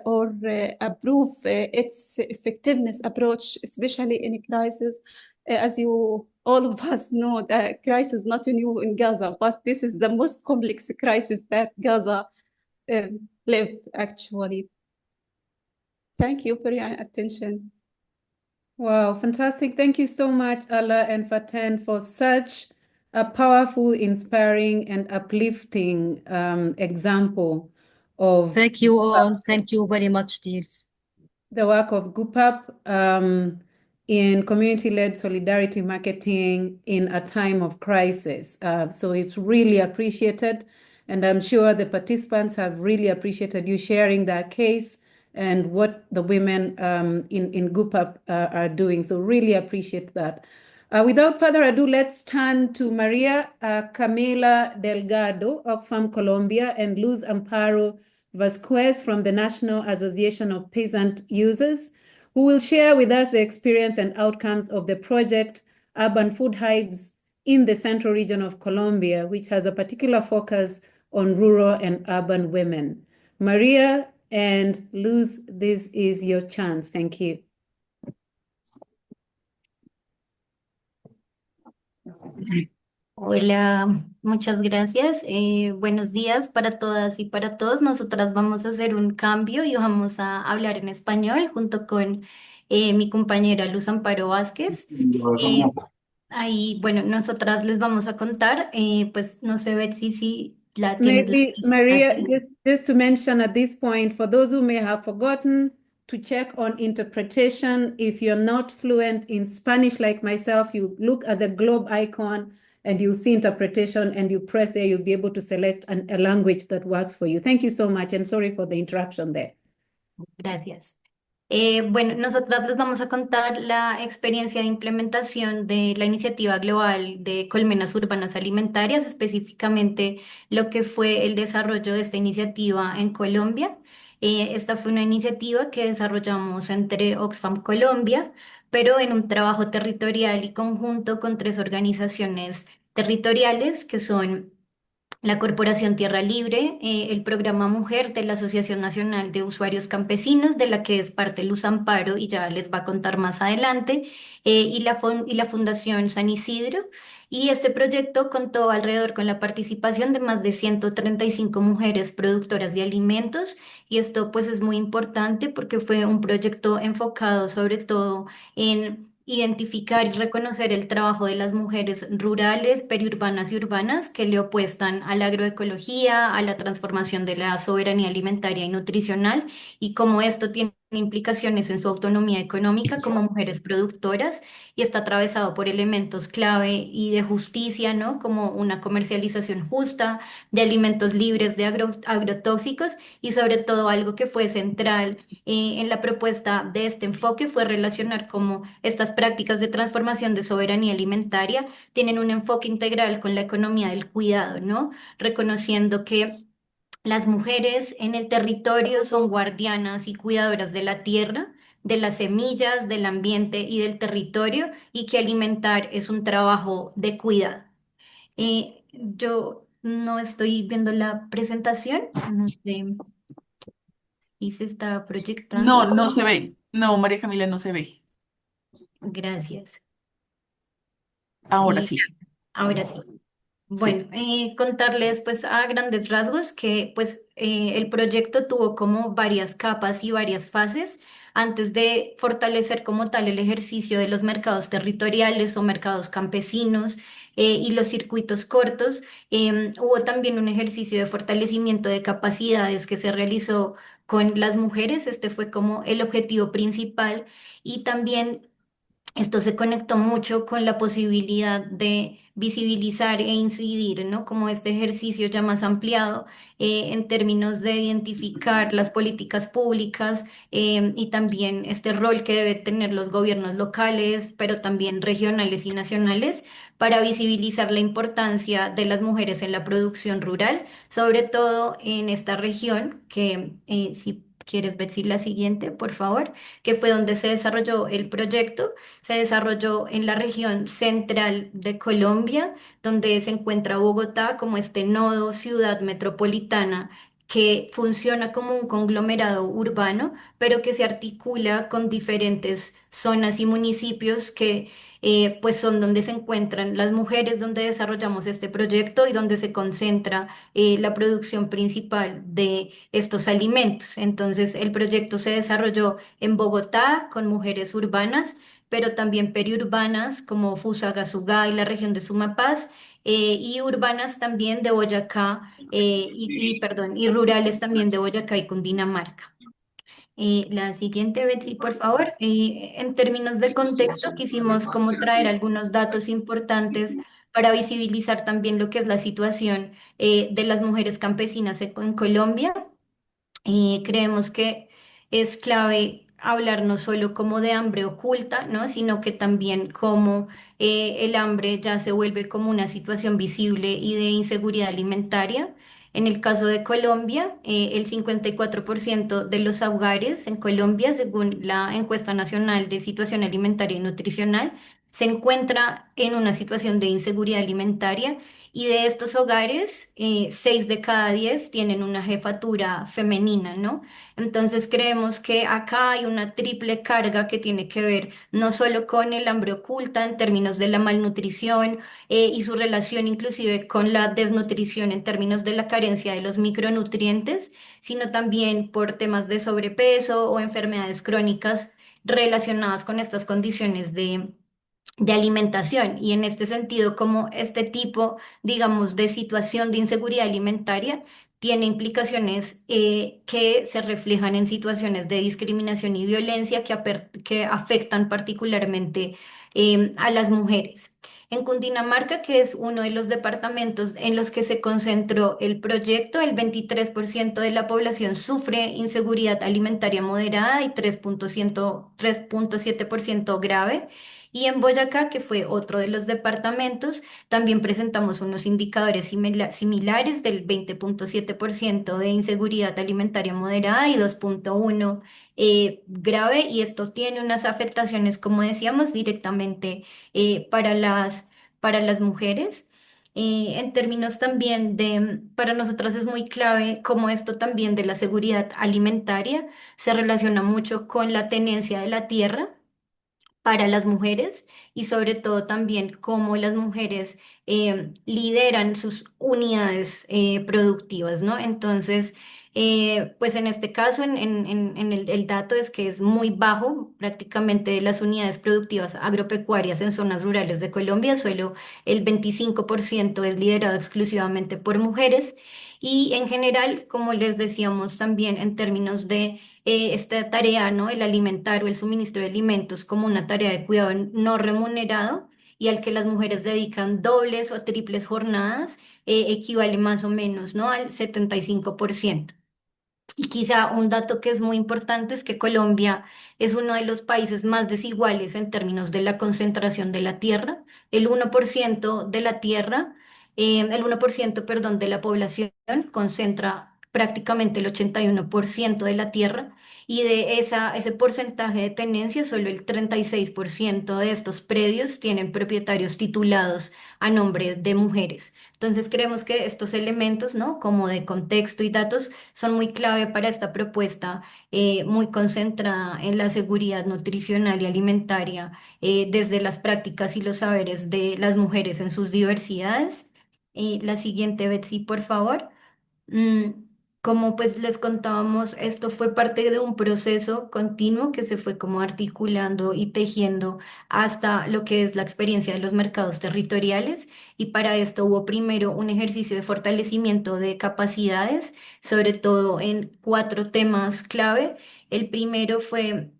or approve its effectiveness approach, especially in a crisis. As you all of us know, the crisis is not new in Gaza, but this is the most complex crisis that Gaza lived actually. Thank you for your attention. Wow, fantastic. Thank you so much, Alaa and Faten, for such a powerful, inspiring, and uplifting example of Thank you all. Thank you very much, dears. the work of GUPAP in community-led solidarity marketing in a time of crisis. So it's really appreciated, and I'm sure the participants have really appreciated you sharing that case and what the women in GUPAP are doing. So really appreciate that. Without further ado, let's turn to Maria Camila Delgado, Oxfam, Colombia, and Luz Amparo Vasquez from the National Association of Peasant Users, who will share with us the experience and outcomes of the project Urban Food Hives in the Central Region of Colombia, which has a particular focus on rural and urban women. Maria and Luz, this is your chance. Thank you. Hola, muchas gracias. Buenos días para todas y para todos. Nosotras vamos a hacer un cambio y vamos a hablar en español junto con mi compañera Luz Amparo Vázquez. Ahí, bueno, nosotras les vamos a contar, pues no sé, Betsy, si la tienes la Maybe, Maria, presentación. just to mention at this point, for those who may have forgotten, to check on interpretation. If you're not fluent in Spanish like myself, you look at the globe icon and you see interpretation and you press there, you'll be able to select a language that works for you. Thank you so much, and sorry for the interruption there. Gracias. Bueno, nosotras les vamos a contar la experiencia de implementación de la iniciativa global de colmenas urbanas alimentarias, específicamente lo que fue el desarrollo de esta iniciativa en Colombia. Esta fue una iniciativa que desarrollamos entre Oxfam Colombia, pero en un trabajo territorial y conjunto con 3 organizaciones territoriales que son la Corporación Tierra Libre, el programa Mujer de la Asociación Nacional de Usuarios Campesinos, de la que es parte Luz Amparo y ya les va a contar más adelante, y la Fundación San Isidro. Y este proyecto contó alrededor con la participación de más de 135 mujeres productoras de alimentos, y esto pues es muy importante porque fue un proyecto enfocado sobre todo en identificar y reconocer el trabajo de las mujeres rurales, periurbanas y urbanas que le opuestan a la agroecología, a la transformación de la soberanía alimentaria y nutricional, y cómo esto tiene implicaciones en su autonomía económica como mujeres productoras y está atravesado por elementos clave y de justicia, ¿no? Como una comercialización justa de alimentos libres de agrotóxicos y sobre todo algo que fue central en la propuesta de este enfoque fue relacionar cómo estas prácticas de transformación de soberanía alimentaria tienen un enfoque integral con la economía del cuidado, ¿no? Reconociendo que las mujeres en el territorio son guardianas y cuidadoras de la tierra, de las semillas, del ambiente y del territorio, y que alimentar es un trabajo de cuidado. Yo no estoy viendo la presentación, no sé si se está No, proyectando. no se ve. No, María Camila, no se ve. Gracias. Ahora Eh, sí. Ahora sí. Sí. Bueno, contarles pues a grandes rasgos que pues el proyecto tuvo como varias capas y varias fases antes de fortalecer como tal el ejercicio de los mercados territoriales o mercados campesinos y los circuitos cortos. Hubo también un ejercicio de fortalecimiento de capacidades que se realizó con las mujeres. Este fue como el objetivo principal y también esto se conectó mucho con la posibilidad de visibilizar e incidir, ¿no? Como este ejercicio ya más ampliado en términos de identificar las políticas públicas y también este rol que deben tener los gobiernos locales, pero también regionales y nacionales, para visibilizar la importancia de las mujeres en la producción rural, sobre todo en esta región, que si quieres ver si la siguiente, por favor, que fue donde se desarrolló el proyecto. Se desarrolló en la región central de Colombia, donde se encuentra Bogotá como este nodo ciudad metropolitana que funciona como un conglomerado urbano, pero que se articula con diferentes zonas y municipios que pues son donde se encuentran las mujeres, donde desarrollamos este proyecto y donde se concentra la producción principal de estos alimentos. Entonces, el proyecto se desarrolló en Bogotá con mujeres urbanas pero también periurbanas como Fusagasugá y la región de Sumapaz, y urbanas también de Boyacá, perdón, y rurales también de Boyacá y Cundinamarca. La siguiente, Betsy, por favor. En términos de contexto, quisimos como traer algunos datos importantes para visibilizar también lo que es la situación de las mujeres campesinas en Colombia. Creemos que es clave hablar no solo como de hambre oculta, ¿no? Sino que también como el hambre ya se vuelve como una situación visible y de inseguridad alimentaria. En el caso de Colombia, el 54% de los hogares en Colombia, según la encuesta nacional de situación alimentaria y nutricional, se encuentra en una situación de inseguridad alimentaria y de estos hogares, 6 de cada 10 tienen una jefatura femenina, ¿no? Entonces creemos que acá hay una triple carga que tiene que ver no solo con el hambre oculta en términos de la malnutrición y su relación inclusive con la desnutrición en términos de la carencia de los micronutrientes, sino también por temas de sobrepeso o enfermedades crónicas relacionadas con estas condiciones de alimentación y en este sentido como este tipo, digamos, de situación de inseguridad alimentaria tiene implicaciones que se reflejan en situaciones de discriminación y violencia que afectan particularmente a las mujeres. En Cundinamarca, que es uno de los departamentos en los que se concentró el proyecto, el 23% de la población sufre inseguridad alimentaria moderada y 3,7% grave. Y en Boyacá, que fue otro de los departamentos, también presentamos unos indicadores similares del 20,7% de inseguridad alimentaria moderada y 2,1% grave. Y esto tiene unas afectaciones, como decíamos, directamente para las mujeres. En términos también para nosotras es muy clave cómo esto también de la seguridad alimentaria se relaciona mucho con la tenencia de la tierra para las mujeres y sobre todo también cómo las mujeres lideran sus unidades productivas, ¿no? Entonces, pues en este caso, en el dato es que es muy bajo, prácticamente de las unidades productivas agropecuarias en zonas rurales de Colombia, solo el 25% es liderado exclusivamente por mujeres. Y en general, como les decíamos también en términos de esta tarea, ¿no? El alimentar o el suministro de alimentos como una tarea de cuidado no remunerado y al que las mujeres dedican dobles o triples jornadas, equivale más o menos, ¿no? Al 75%. Y quizá un dato que es muy importante es que Colombia es uno de los países más desiguales en términos de la concentración de la tierra. El 1% de la tierra, el 1%, perdón, de la población concentra prácticamente el 81% de la tierra y de ese porcentaje de tenencia, solo el 36% de estos predios tienen propietarios titulados a nombre de mujeres. Entonces creemos que estos elementos, ¿no? Como de contexto y datos, son muy clave para esta propuesta, muy concentrada en la seguridad nutricional y alimentaria, desde las prácticas y los saberes de las mujeres en sus diversidades. La siguiente, Betsy, por favor. Mm, Como pues les contábamos, esto fue parte de un proceso continuo que se fue como articulando y tejiendo hasta lo que es la experiencia de los mercados territoriales, y para esto hubo primero un ejercicio de fortalecimiento de capacidades, sobre todo en cuatro temas clave. El primero fue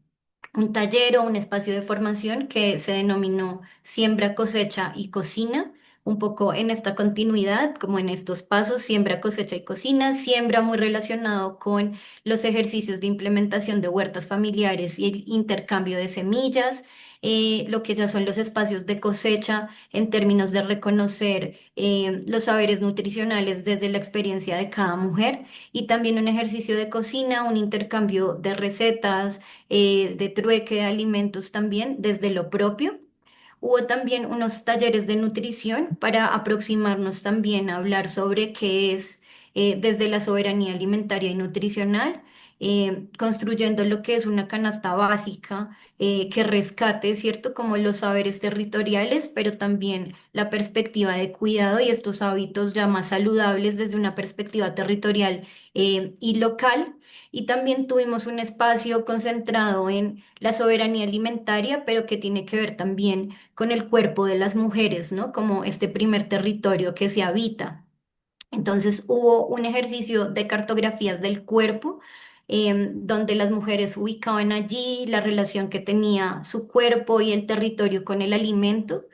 un taller o un espacio de formación que se denominó Siembra, Cosecha y Cocina, un poco en esta continuidad, como en estos pasos, siembra, cosecha y cocina, siembra muy relacionado con los ejercicios de implementación de huertas familiares y el intercambio de semillas, lo que ya son los espacios de cosecha en términos de reconocer los saberes nutricionales desde la experiencia de cada mujer, y también un ejercicio de cocina, un intercambio de recetas, de trueque de alimentos también desde lo propio. Hubo también unos talleres de nutrición para aproximarnos también a hablar sobre qué es, desde la soberanía alimentaria y nutricional, construyendo lo que es una canasta básica, que rescate, ¿cierto? Como los saberes territoriales, pero también la perspectiva de cuidado y estos hábitos ya más saludables desde una perspectiva territorial, y local. Y también tuvimos un espacio concentrado en la soberanía alimentaria, pero que tiene que ver también con el cuerpo de las mujeres, ¿no? Como este primer territorio que se habita. Entonces hubo un ejercicio de cartografías del cuerpo, donde las mujeres ubicaban allí la relación que tenía su cuerpo y el territorio con el alimento.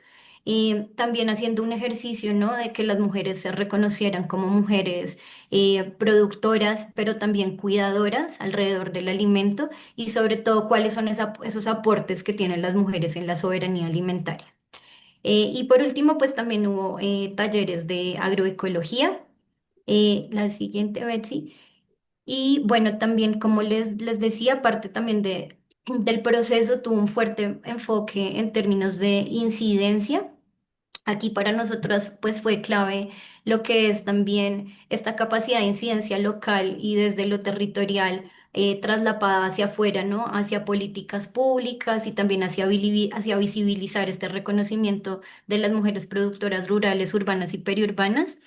También haciendo un ejercicio, ¿no? De que las mujeres se reconocieran como mujeres, productoras, pero también cuidadoras alrededor del alimento, y sobre todo cuáles son esos aportes que tienen las mujeres en la soberanía alimentaria. Y por último, pues también hubo talleres de agroecología. La siguiente, Betsy. Y bueno, también como les decía, parte también del proceso tuvo un fuerte enfoque en términos de incidencia. Aquí para nosotras pues fue clave lo que es también esta capacidad de incidencia local y desde lo territorial, traslapada hacia afuera, ¿no? Hacia políticas públicas y también hacia visibilizar este reconocimiento de las mujeres productoras rurales, urbanas y periurbanas.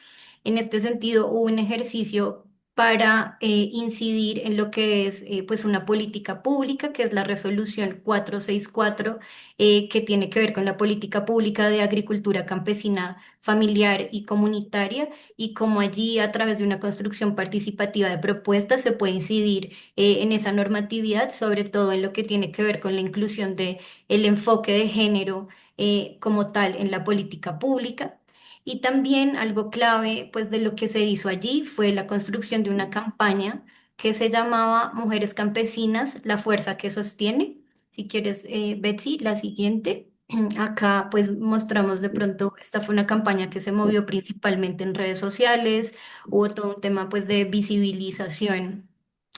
En este sentido, hubo un ejercicio para incidir en lo que es, pues una política pública, que es la resolución 464, que tiene que ver con la política pública de agricultura campesina, familiar y comunitaria, y cómo allí, a través de una construcción participativa de propuestas, se puede incidir en esa normatividad, sobre todo en lo que tiene que ver con la inclusión de el enfoque de género, como tal en la política pública. Y también algo clave, pues, de lo que se hizo allí fue la construcción de una campaña que se llamaba Mujeres Campesinas, la fuerza que sostiene. Si quieres, Betsy, la siguiente. Acá pues mostramos de pronto, esta fue una campaña que se movió principalmente en redes sociales, hubo todo un tema pues de visibilización,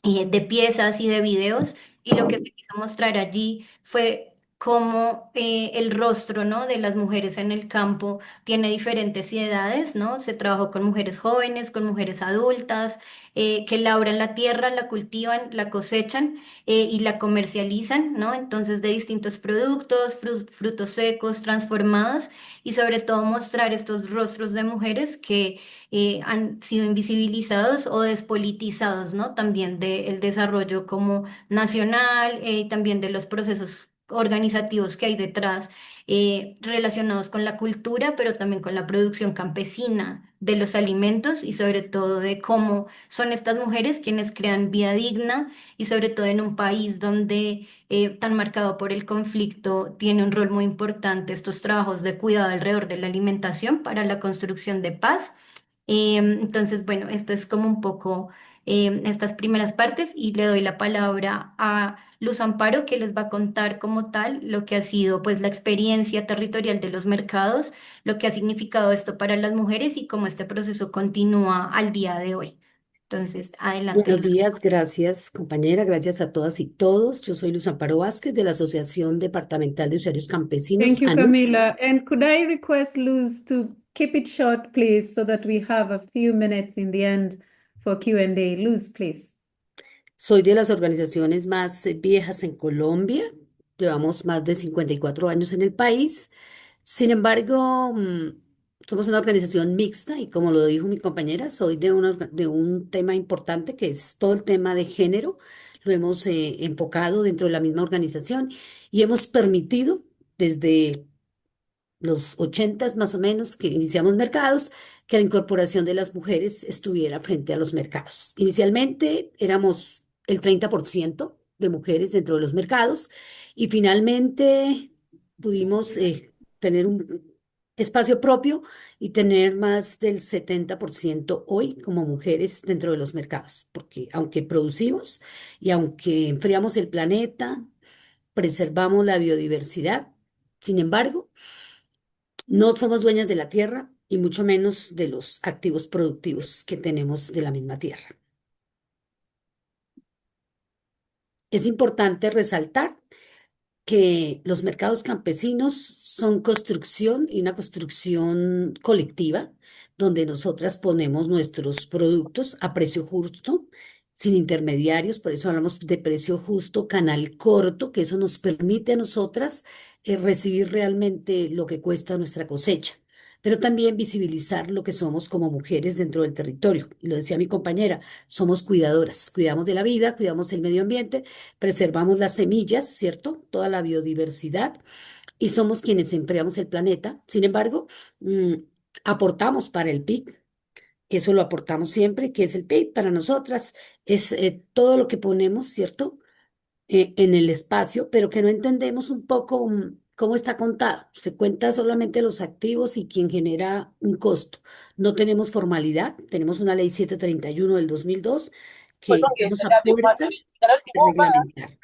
de piezas y de videos, y lo que se quiso mostrar allí fue cómo, el rostro, ¿no? De las mujeres en el campo tiene diferentes edades, ¿no? Se trabajó con mujeres jóvenes, con mujeres adultas, que labran la tierra, la cultivan, la cosechan, y la comercializan, ¿no? Entonces, de distintos productos, frutos secos, transformados, y sobre todo mostrar estos rostros de mujeres que, han sido invisibilizados o despolitizados, ¿no? También del desarrollo como nacional, y también de los procesos organizativos que hay detrás, relacionados con la cultura, pero también con la producción campesina de los alimentos y sobre todo de cómo son estas mujeres quienes crean vida digna y sobre todo en un país donde tan marcado por el conflicto tiene un rol muy importante estos trabajos de cuidado alrededor de la alimentación para la construcción de paz. Entonces, bueno, esto es como un poco estas primeras partes y le doy la palabra a Luz Amparo que les va a contar como tal lo que ha sido pues la experiencia territorial de los mercados, lo que ha significado esto para las mujeres y cómo este proceso continúa al día de hoy. Entonces, adelante, Buenos Luz. días, gracias compañera, gracias a todas y todos. Yo soy Luz Amparo Vázquez de la Asociación Departamental de Usuarios Campesinos, Thank you, ANUC. Camila. And could I request Luz to keep it short, please, so that we have a few minutes in the end for Q&A. Luz, please. Soy de las organizaciones más viejas en Colombia. Llevamos más de 54 años en el país. Sin embargo, somos una organización mixta y como lo dijo mi compañera, soy de un tema importante que es todo el tema de género. Lo hemos enfocado dentro de la misma organización y hemos permitido desde los 80 más o menos que iniciamos mercados, que la incorporación de las mujeres estuviera frente a los mercados. Inicialmente éramos el 30% de mujeres dentro de los mercados y finalmente pudimos tener un espacio propio y tener más del 70% hoy como mujeres dentro de los mercados, porque aunque producimos y aunque enfriamos el planeta, preservamos la biodiversidad, sin embargo, no somos dueñas de la tierra y mucho menos de los activos productivos que tenemos de la misma tierra. Es importante resaltar que los mercados campesinos son construcción y una construcción colectiva donde nosotras ponemos nuestros productos a precio justo, sin intermediarios, por eso hablamos de precio justo, canal corto, que eso nos permite a nosotras recibir realmente lo que cuesta nuestra cosecha, pero también visibilizar lo que somos como mujeres dentro del territorio. Y lo decía mi compañera, somos cuidadoras, cuidamos de la vida, cuidamos el medio ambiente, preservamos las semillas, ¿cierto? Toda la biodiversidad y somos quienes empleamos el planeta. Sin embargo, aportamos para el PIB, eso lo aportamos siempre, que es el PIB para nosotras, es todo lo que ponemos, ¿cierto? En el espacio, pero que no entendemos un poco cómo está contado. Se cuenta solamente los activos y quien genera un costo. No tenemos formalidad, tenemos una ley 731 del 2002 que estamos a puertas de reglamentar.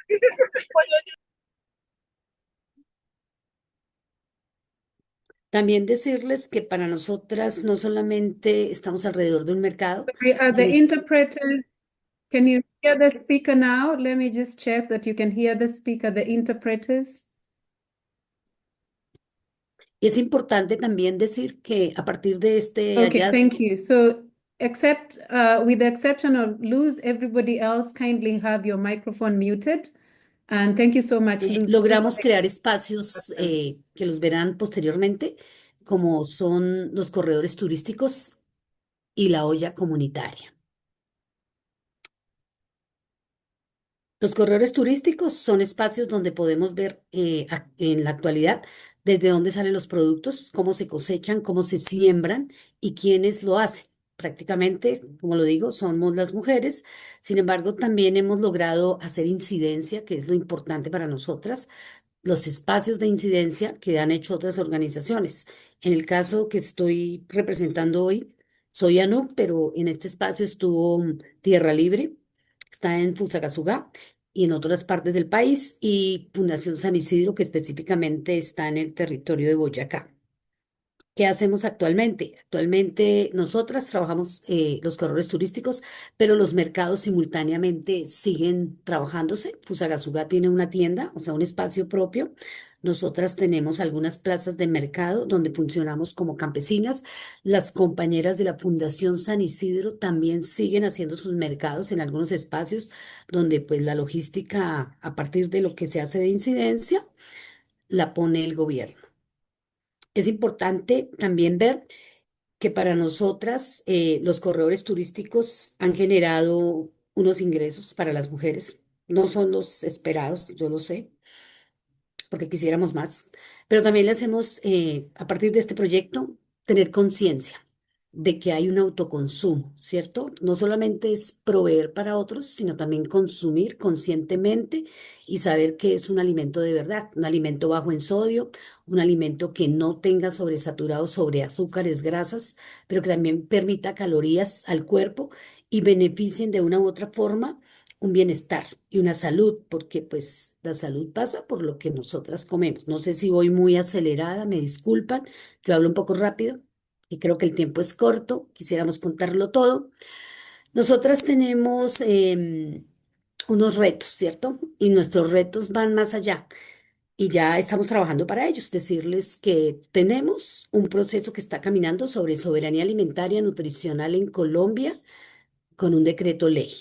También decirles que para nosotras no solamente estamos alrededor de un mercado, Sorry, are the sino interpreters, can you hear the speaker now? Let me just check that you can hear the speaker, the interpreters. es importante también decir que a partir de este Okay, thank hallazgo, you. So except with the exception of Luz, everybody else kindly have your microphone muted. And thank you so much, Luz. logramos crear espacios que los verán posteriormente, como son los corredores turísticos y la olla comunitaria. Los corredores turísticos son espacios donde podemos ver en la actualidad desde dónde salen los productos, cómo se cosechan, cómo se siembran y quiénes lo hacen. Prácticamente, como lo digo, somos las mujeres. Sin embargo, también hemos logrado hacer incidencia, que es lo importante para nosotras, los espacios de incidencia que han hecho otras organizaciones. En el caso que estoy representando hoy, soy ANUC, pero en este espacio estuvo Tierra Libre, está en Fusagasugá y en otras partes del país, y Fundación San Isidro, que específicamente está en el territorio de Boyacá. ¿Qué hacemos actualmente? Actualmente nosotras trabajamos los corredores turísticos, pero los mercados simultáneamente siguen trabajándose. Fusagasugá tiene una tienda, o sea, un espacio propio. Nosotras tenemos algunas plazas de mercado donde funcionamos como campesinas. Las compañeras de la Fundación San Isidro también siguen haciendo sus mercados en algunos espacios donde pues la logística a partir de lo que se hace de incidencia la pone el gobierno. Es importante también ver que para nosotras los corredores turísticos han generado unos ingresos para las mujeres. No son los esperados, yo lo sé, porque quisiéramos más, pero también le hacemos, a partir de este proyecto, tener conciencia de que hay un autoconsumo, ¿cierto? No solamente es proveer para otros, sino también consumir conscientemente y saber que es un alimento de verdad, un alimento bajo en sodio, un alimento que no tenga sobresaturado sobre azúcares, grasas, pero que también permita calorías al cuerpo y beneficien de una u otra forma un bienestar y una salud, porque pues la salud pasa por lo que nosotras comemos. No sé si voy muy acelerada, me disculpan, yo hablo un poco rápido y creo que el tiempo es corto, quisiéramos contarlo todo. Nosotras tenemos unos retos, ¿cierto? Y nuestros retos van más allá. Y ya estamos trabajando para ellos. Decirles que tenemos un proceso que está caminando sobre soberanía alimentaria nutricional en Colombia con un decreto ley.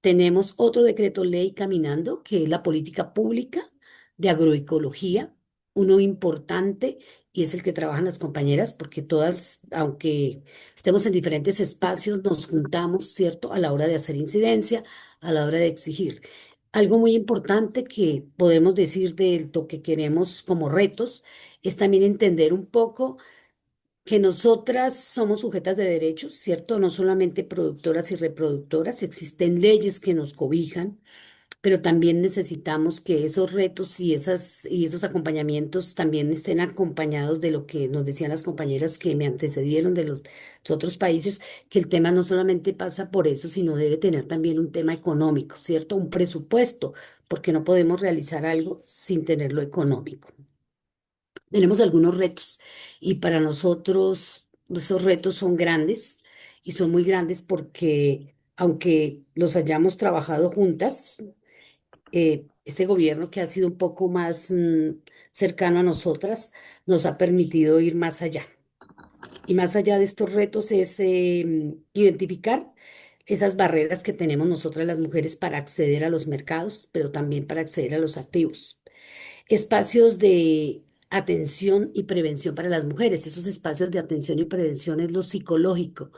Tenemos otro decreto ley caminando, que es la política pública de agroecología, uno importante y es el que trabajan las compañeras, porque todas, aunque estemos en diferentes espacios, nos juntamos, ¿cierto?, a la hora de hacer incidencia, a la hora de exigir. Algo muy importante que podemos decir de lo que queremos como retos es también entender un poco que nosotras somos sujetas de derechos, ¿cierto? No solamente productoras y reproductoras, existen leyes que nos cobijan, pero también necesitamos que esos retos y esos acompañamientos también estén acompañados de lo que nos decían las compañeras que me antecedieron de los otros países, que el tema no solamente pasa por eso, sino debe tener también un tema económico, ¿cierto? Un presupuesto, porque no podemos realizar algo sin tenerlo económico. Tenemos algunos retos y para nosotros esos retos son grandes y son muy grandes porque aunque los hayamos trabajado juntas, este gobierno que ha sido un poco más cercano a nosotras nos ha permitido ir más allá. Y más allá de estos retos es identificar esas barreras que tenemos nosotras las mujeres para acceder a los mercados, pero también para acceder a los activos. Espacios de atención y prevención para las mujeres. Esos espacios de atención y prevención es lo psicológico.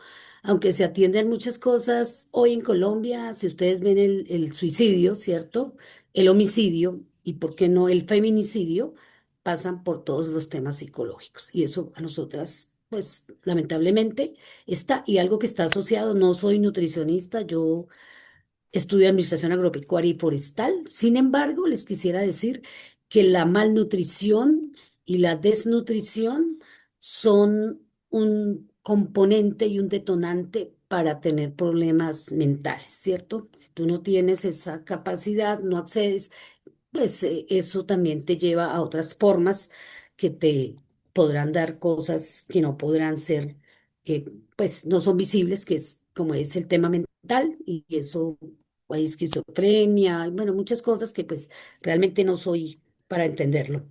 Aunque se atienden muchas cosas hoy en Colombia, si ustedes ven el suicidio, ¿cierto? El homicidio y, ¿por qué no, el feminicidio? Pasan por todos los temas psicológicos. Y eso a nosotras, pues lamentablemente está, y algo que está asociado, no soy nutricionista, yo estudio administración agropecuaria y forestal. Sin embargo, les quisiera decir que la malnutrición y la desnutrición son un componente y un detonante para tener problemas mentales, ¿cierto? Si tú no tienes esa capacidad, no accedes, pues eso también te lleva a otras formas que te podrán dar cosas que no podrán ser, eh, pues no son visibles, que es como es el tema mental y eso, hay esquizofrenia, bueno, muchas cosas que pues realmente no soy para entenderlo.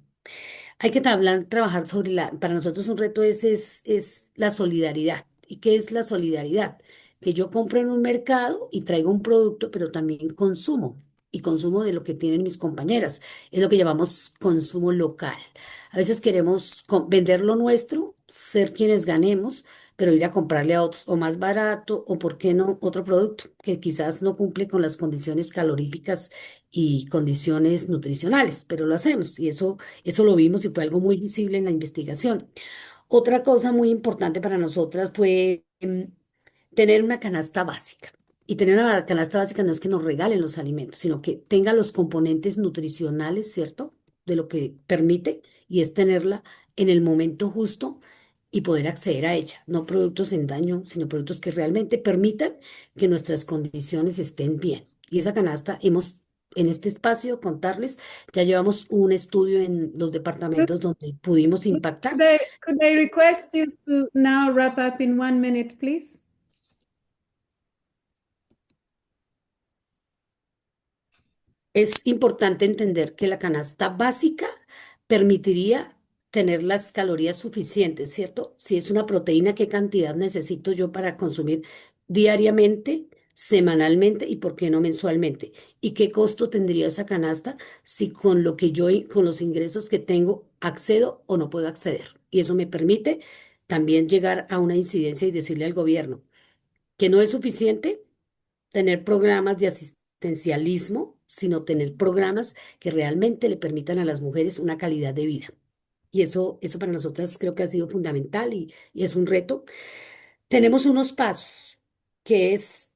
Hay que trabajar sobre para nosotros un reto es la solidaridad. ¿Y qué es la solidaridad? Que yo compro en un mercado y traigo un producto, pero también consumo. Y consumo de lo que tienen mis compañeras. Es lo que llamamos consumo local. A veces queremos vender lo nuestro, ser quienes ganemos, pero ir a comprarle a otros o más barato o, ¿por qué no, otro producto que quizás no cumple con las condiciones caloríficas y condiciones nutricionales, pero lo hacemos y eso lo vimos y fue algo muy visible en la investigación. Otra cosa muy importante para nosotras fue tener una canasta básica. Y tener una canasta básica no es que nos regalen los alimentos, sino que tenga los componentes nutricionales, ¿cierto? De lo que permite y es tenerla en el momento justo y poder acceder a ella. No productos en daño, sino productos que realmente permitan que nuestras condiciones estén bien. Y esa canasta hemos, en este espacio, contarles, ya llevamos un estudio en los departamentos donde pudimos impactar. Could I request you to now wrap up in 1 minute, please? Es importante entender que la canasta básica permitiría tener las calorías suficientes, ¿cierto? Si es una proteína, ¿qué cantidad necesito yo para consumir diariamente, semanalmente y por qué no mensualmente? ¿Y qué costo tendría esa canasta si con lo que yo, con los ingresos que tengo, accedo o no puedo acceder? Y eso me permite también llegar a una incidencia y decirle al gobierno que no es suficiente tener programas de asistencia asistencialismo, sino tener programas que realmente le permitan a las mujeres una calidad de vida. Y eso para nosotras creo que ha sido fundamental y es un reto. Tenemos unos pasos, que es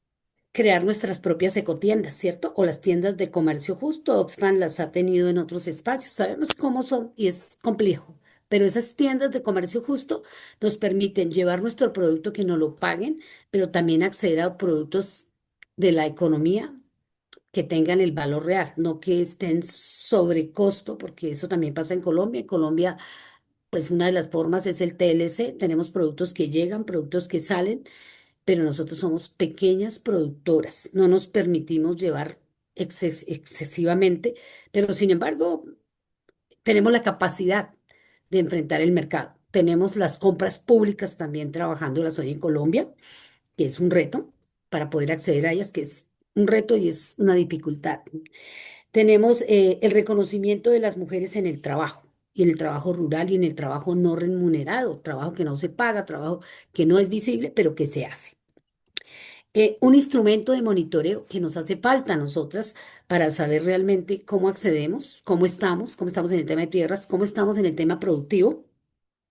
crear nuestras propias ecotiendas, ¿cierto? O las tiendas de comercio justo. Oxfam las ha tenido en otros espacios, sabemos cómo son y es complejo. Pero esas tiendas de comercio justo nos permiten llevar nuestro producto que no lo paguen, pero también acceder a productos de la economía que tengan el valor real, no que estén sobre costo, porque eso también pasa en Colombia. En Colombia, pues una de las formas es el TLC. Tenemos productos que llegan, productos que salen, pero nosotros somos pequeñas productoras, no nos permitimos llevar excesivamente, pero sin embargo tenemos la capacidad de enfrentar el mercado. Tenemos las compras públicas también trabajándolas hoy en Colombia, que es un reto para poder acceder a ellas, que es un reto y es una dificultad. Tenemos el reconocimiento de las mujeres en el trabajo, y en el trabajo rural y en el trabajo no remunerado, trabajo que no se paga, trabajo que no es visible, pero que se hace. Un instrumento de monitoreo que nos hace falta a nosotras para saber realmente cómo accedemos, cómo estamos en el tema de tierras, cómo estamos en el tema productivo,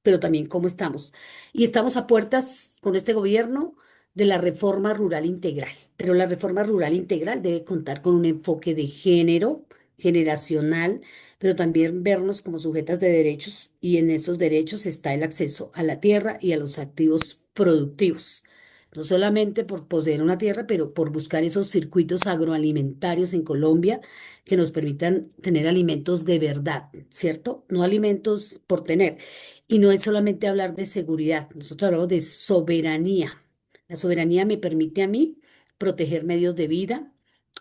pero también cómo estamos. Y estamos a puertas con este gobierno de la reforma rural integral, pero la reforma rural integral debe contar con un enfoque de género, generacional, pero también vernos como sujetas de derechos, y en esos derechos está el acceso a la tierra y a los activos productivos. No solamente por poseer una tierra, pero por buscar esos circuitos agroalimentarios en Colombia que nos permitan tener alimentos de verdad, ¿cierto? No alimentos por tener. Y no es solamente hablar de seguridad, nosotros hablamos de soberanía. La soberanía me permite a mí proteger medios de vida,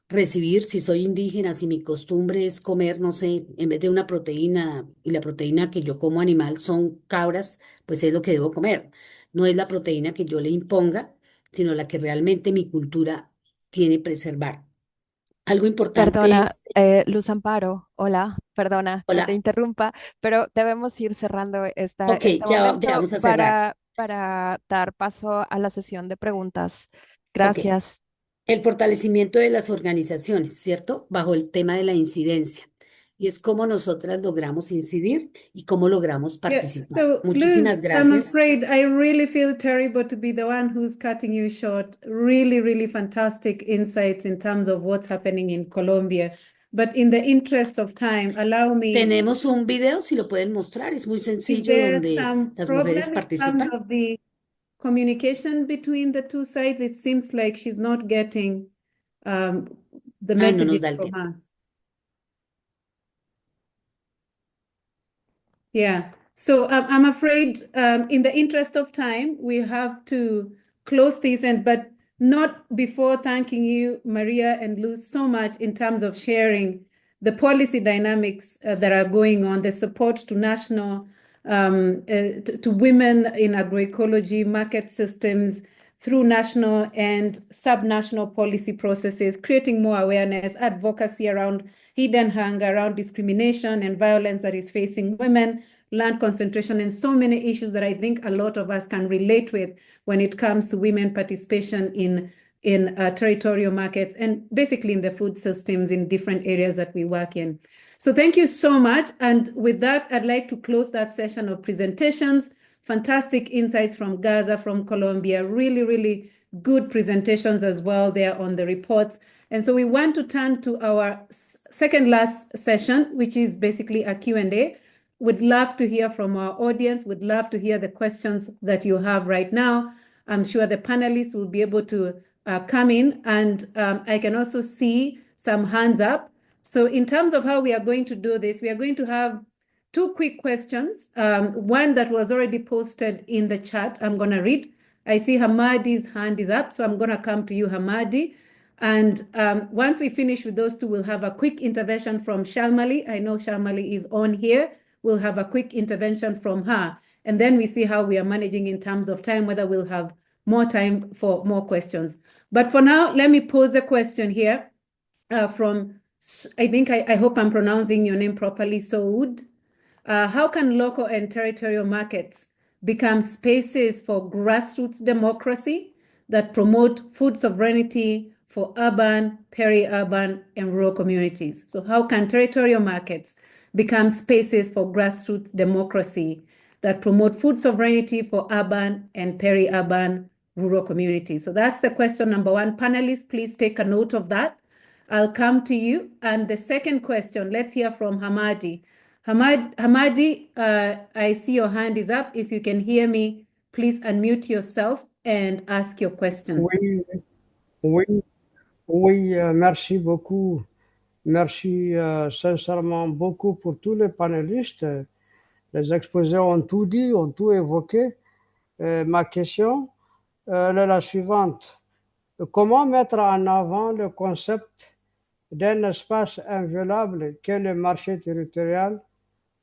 recibir, si soy indígena, si mi costumbre es comer, no sé, en vez de una proteína, y la proteína que yo como animal son cabras, pues es lo que debo comer. No es la proteína que yo le imponga, sino la que realmente mi cultura tiene preservar. Algo importante Perdona, es, Luz Amparo, hola, perdona que te hola, interrumpa, pero debemos ir cerrando ok, este ya momento vamos a cerrar. para dar paso a la sesión de preguntas. Ok. Gracias. El fortalecimiento de las organizaciones, ¿cierto? Bajo el tema de la incidencia. Y es cómo nosotras logramos incidir y cómo logramos Yeah, participar. so Muchísimas Liz, I'm gracias. afraid I really feel terrible to be the one who's cutting you short. Really, really fantastic insights in terms of what's happening in Colombia. But in the interest of time, allow me, Tenemos un video, si lo pueden mostrar, es muy is sencillo, there donde some las mujeres problem in terms participan. of the communication between the two sides? It seems like she's not getting um, the Ay, no nos messages da el from tiempo. us. Yeah. So I'm afraid in the interest of time, we have to close this but not before thanking you, Maria and Luz, so much in terms of sharing the policy dynamics that are going on, the support to national, to women in agroecology, market systems, through national and subnational policy processes, creating more awareness, advocacy around hidden hunger, around discrimination and violence that is facing women, land concentration, and so many issues that I think a lot of us can relate with when it comes to women participation in territorial markets and basically in the food systems in different areas that we work in. So thank you so much. And with that, I'd like to close that session of presentations. Fantastic insights from Gaza, from Colombia, really, really good presentations as well there on the reports. And so we want to turn to our second last session, which is basically a Q&A. Would love to hear from our audience, would love to hear the questions that you have right now. I'm sure the panelists will be able to come in, and I can also see some hands up. So in terms of how we are going to do this, we are going to have two quick questions. One that was already posted in the chat, I'm going to read. I see Hamadi's hand is up, so I'm going to come to you, Hamadi. And once we finish with those two, we'll have a quick intervention from Shalmali. I know Shalmali is on here. We'll have a quick intervention from her. And then we see how we are managing in terms of time, whether we'll have more time for more questions. But for now, let me pose a question here from, I hope I'm pronouncing your name properly, Soud. How can local and territorial markets become spaces for grassroots democracy that promote food sovereignty for urban, peri-urban, and rural communities. So how can territorial markets become spaces for grassroots democracy that promote food sovereignty for urban and peri-urban rural communities? So that's the question number one. Panelists, please take a note of that. I'll come to you. And the second question, let's hear from Hamadi. Hamadi, I see your hand is up. If you can hear me, please unmute yourself and ask your question. Oui, oui, oui, merci beaucoup. Merci sincèrement beaucoup pour tous les panélistes. Les exposés ont tout dit, ont tout évoqué. Ma question est la suivante. Comment mettre en avant le concept d'un espace inviolable qu'est le marché territorial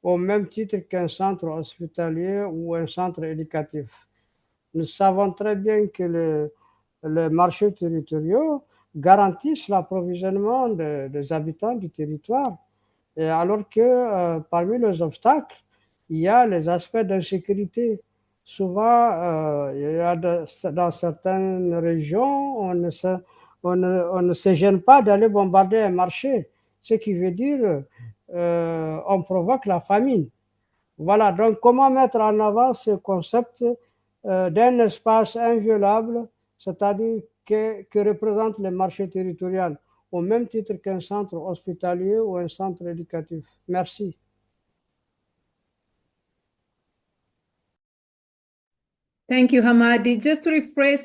au même titre qu'un centre hospitalier ou un centre éducatif? Nous savons très bien que les marchés territoriaux garantissent l'approvisionnement des habitants du territoire. Et alors que parmi les obstacles, il y a les aspects d'insécurité. Souvent, il y a dans certaines régions, on ne se gêne pas d'aller bombarder un marché, ce qui veut dire on provoque la famine. Voilà, donc comment mettre en avant ce concept d'un espace inviolable, c'est-à-dire que représente le marché territorial, au même titre qu'un centre hospitalier ou un centre éducatif. Merci. Thank you, Hamadi. Just to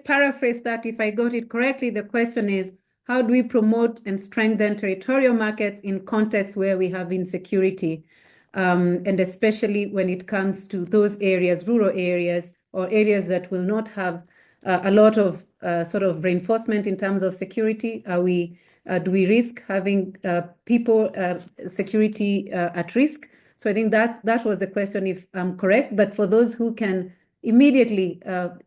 paraphrase that, if I got it correctly, the question is, how do we promote and strengthen territorial markets in contexts where we have insecurity? And especially when it comes to those areas, rural areas, or areas that will not have a lot of sort of reinforcement in terms of security. Do we risk having people security at risk? So I think that was the question, if I'm correct. But for those who can immediately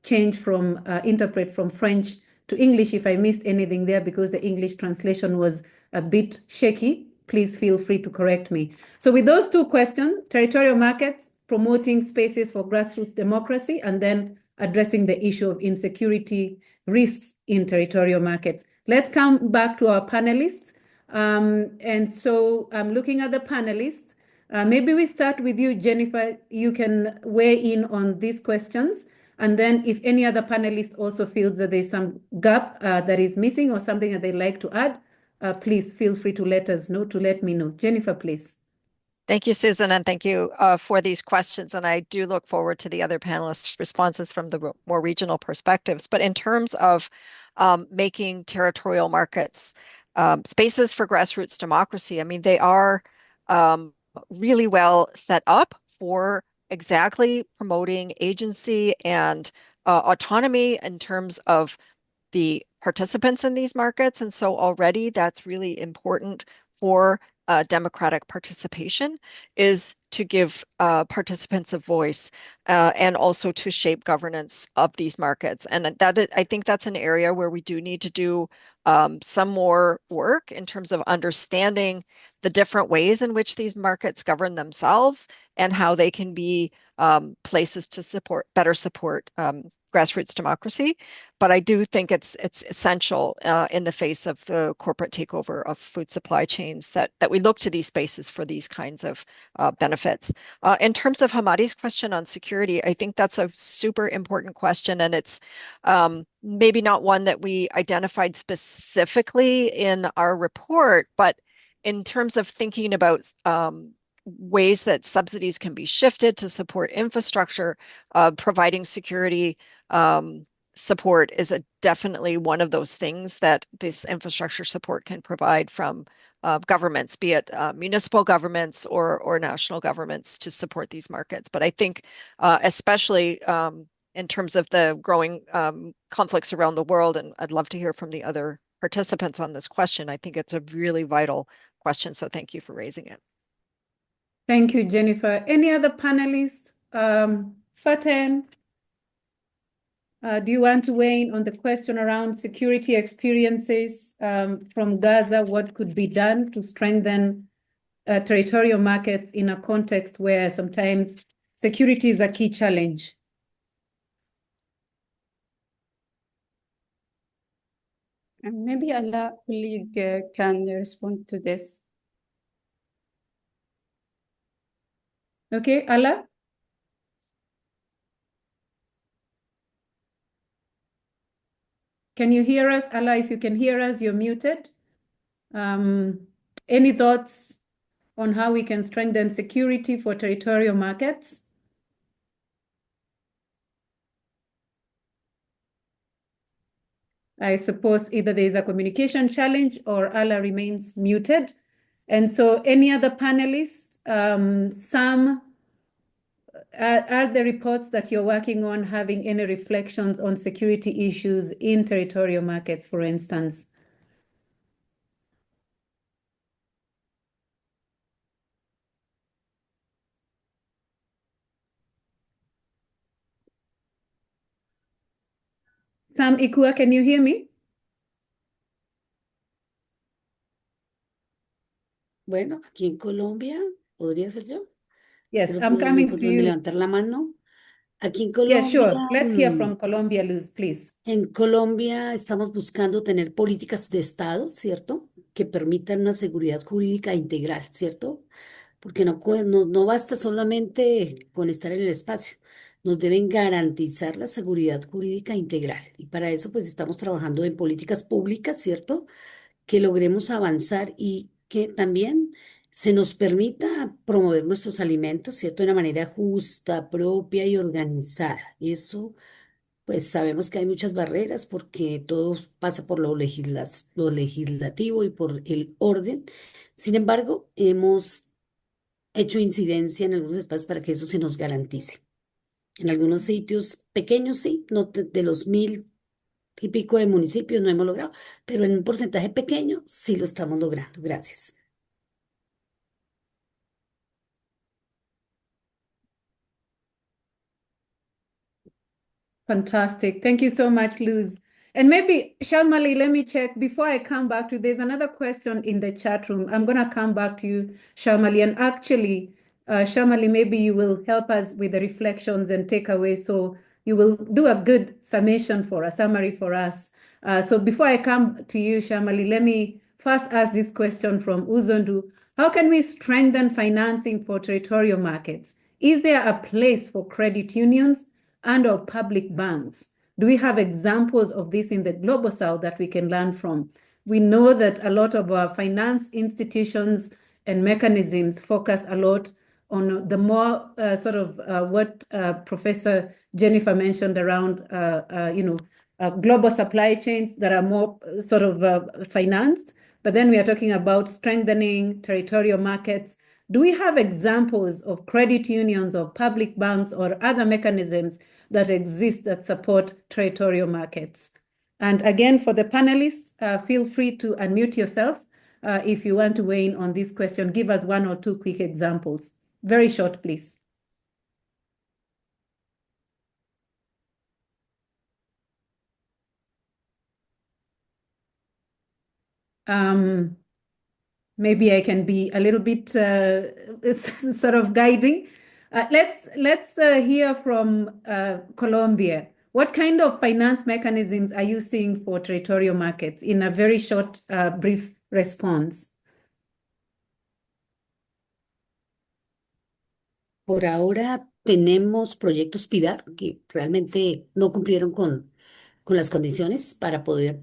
interpret from French to English, if I missed anything there because the English translation was a bit shaky, please feel free to correct me. So with those two questions, territorial markets, promoting spaces for grassroots democracy, and then addressing the issue of insecurity risks in territorial markets. Let's come back to our panelists. And so I'm looking at the panelists. Maybe we start with you, Jennifer. You can weigh in on these questions. And then if any other panelist also feels that there's some gap that is missing or something that they'd like to add, please feel free to let me know. Jennifer, please. Thank you, Susan, and thank you for these questions. And I do look forward to the other panelists' responses from the more regional perspectives. But in terms of making territorial markets spaces for grassroots democracy, I mean, they are really well set up for exactly promoting agency and autonomy in terms of the participants in these markets. And so already that's really important for democratic participation, is to give participants a voice and also to shape governance of these markets. And I think that's an area where we do need to do some more work in terms of understanding the different ways in which these markets govern themselves and how they can be places to better support grassroots democracy. But I do think it's essential in the face of the corporate takeover of food supply chains that we look to these spaces for these kinds of benefits. In terms of Hamadi's question on security, I think that's a super important question, and it's maybe not one that we identified specifically in our report, but in terms of thinking about ways that subsidies can be shifted to support infrastructure, providing security support is definitely one of those things that this infrastructure support can provide from governments, be it municipal governments or national governments, to support these markets. But I think especially in terms of the growing conflicts around the world, and I'd love to hear from the other participants on this question, I think it's a really vital question. So thank you for raising it. Thank you, Jennifer. Any other panelists? Faten, do you want to weigh in on the question around security experiences from Gaza? What could be done to strengthen territorial markets in a context where sometimes security is a key challenge? And maybe Alaa colleague can respond to this. Okay, Alaa? Can you hear us? Alaa, if you can hear us, you're muted. Any thoughts on how we can strengthen security for territorial markets? I suppose either there is a communication challenge or Alaa remains muted. And so any other panelists, are the reports that you're working on having any reflections on security issues in territorial markets, for instance? Sam Ikua, can you hear me? Bueno, aquí en Colombia, ¿podría ser yo? Yes, No I'm puedo, no coming encuentro to dónde you. levantar la mano. Aquí en Yeah, Colombia, sure. Let's hear from Colombia, Luz, please. en Colombia estamos buscando tener políticas de Estado, ¿cierto? Que permitan una seguridad jurídica integral, ¿cierto? Porque no basta solamente con estar en el espacio, nos deben garantizar la seguridad jurídica integral. Y para eso, pues estamos trabajando en políticas públicas, ¿cierto? Que logremos avanzar y que también se nos permita promover nuestros alimentos, ¿cierto? De una manera justa, propia y organizada. Y eso, pues sabemos que hay muchas barreras porque todo pasa por lo legislativo y por el orden. Sin embargo, hemos hecho incidencia en algunos espacios para que eso se nos garantice. En algunos sitios pequeños, sí, no de los 1.000 y pico de municipios no hemos logrado, pero en un porcentaje pequeño sí lo estamos logrando. Gracias. Fantastic. Thank you so much, Luz. And maybe, Sharmali, let me check before I come back to, there's another question in the chat room. I'm going to come back to you, Sharmali. And actually, Sharmali, maybe you will help us with the reflections and takeaways. So you will do a good summation for a summary for us. So before I come to you, Sharmali, let me first ask this question from Uzondu. How can we strengthen financing for territorial markets? Is there a place for credit unions and/or public banks? Do we have examples of this in the Global South that we can learn from? We know that a lot of our finance institutions and mechanisms focus a lot on the more what Professor Jennifer mentioned around, global supply chains that are more financed. But then we are talking about strengthening territorial markets. Do we have examples of credit unions or public banks or other mechanisms that exist that support territorial markets? And again, for the panelists, feel free to unmute yourself if you want to weigh in on this question. Give us one or two quick examples. Very short, please. Maybe I can be a little bit sort of guiding. Let's hear from Colombia. What kind of finance mechanisms are you seeing for territorial markets in a very short, brief response? Por ahora tenemos proyectos PIDAR que realmente no cumplieron con las condiciones para poder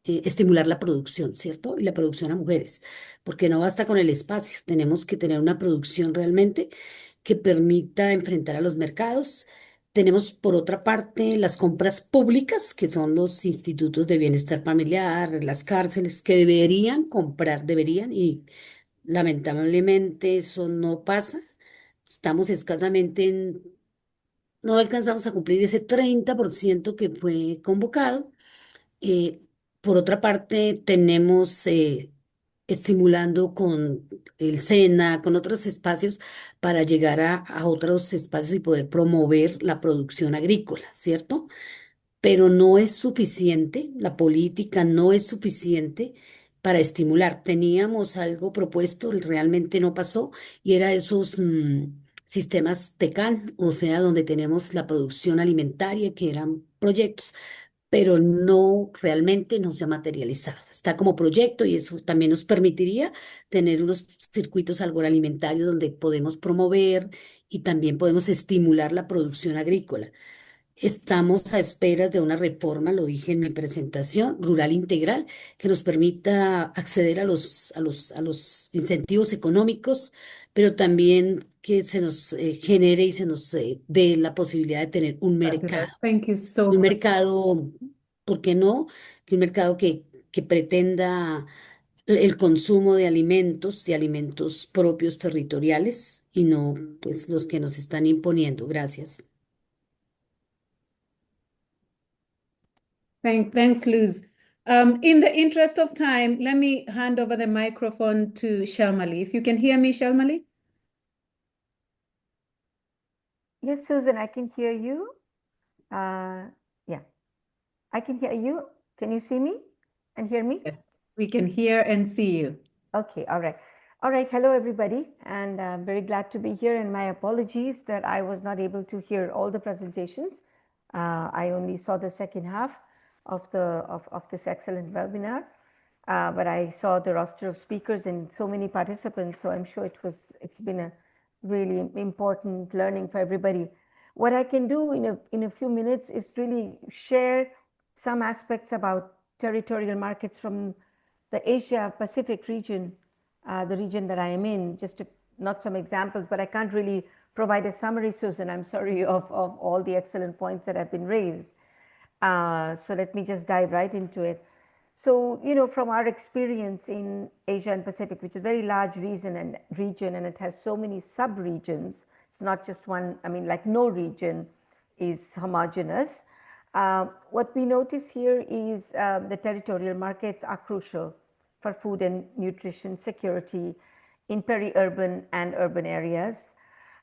estimular la producción, ¿cierto? Y la producción a mujeres, porque no basta con el espacio, tenemos que tener una producción realmente que permita enfrentar a los mercados. Tenemos, por otra parte, las compras públicas, que son los institutos de bienestar familiar, las cárceles, que deberían comprar, deberían, y lamentablemente eso no pasa. Estamos escasamente no alcanzamos a cumplir ese 30% que fue convocado. Eh, por otra parte, tenemos estimulando con el SENA, con otros espacios para llegar a otros espacios y poder promover la producción agrícola, ¿cierto? Pero no es suficiente, la política no es suficiente para estimular. Teníamos algo propuesto, realmente no pasó, y era esos sistemas TECAN, o sea, donde tenemos la producción alimentaria, que eran proyectos, pero no, realmente no se ha materializado. Está como proyecto y eso también nos permitiría tener unos circuitos agroalimentarios donde podemos promover y también podemos estimular la producción agrícola. Estamos a esperas de una reforma, lo dije en mi presentación, rural integral, que nos permita acceder a los incentivos económicos, pero también que se nos genere y se nos dé la posibilidad de tener un mercado. Fabulous. Thank you so Un much. mercado, ¿por qué no? Que un mercado que pretenda el consumo de alimentos propios territoriales y no pues los que nos están imponiendo. Gracias. Thanks, Luz. In the interest of time, let me hand over the microphone to Shalmali. If you can hear me, Shalmali. Yes, Susan, I can hear you. Yeah, I can hear you. Can you see me and hear me? Yes, we can hear and see you. Okay, all right. All right, hello everybody, and I'm very glad to be here, and my apologies that I was not able to hear all the presentations. I only saw the second half of this excellent webinar, but I saw the roster of speakers and so many participants, so I'm sure it's been a really important learning for everybody. What I can do in a few minutes is really share some aspects about territorial markets from the Asia Pacific region, the region that I am in, not some examples, but I can't really provide a summary, Susan, I'm sorry, of all the excellent points that have been raised. So let me just dive right into it. So, from our experience in Asia and Pacific, which is a very large region and it has so many sub-regions, it's not just one, like no region is homogeneous. What we notice here is the territorial markets are crucial for food and nutrition security in peri-urban and urban areas.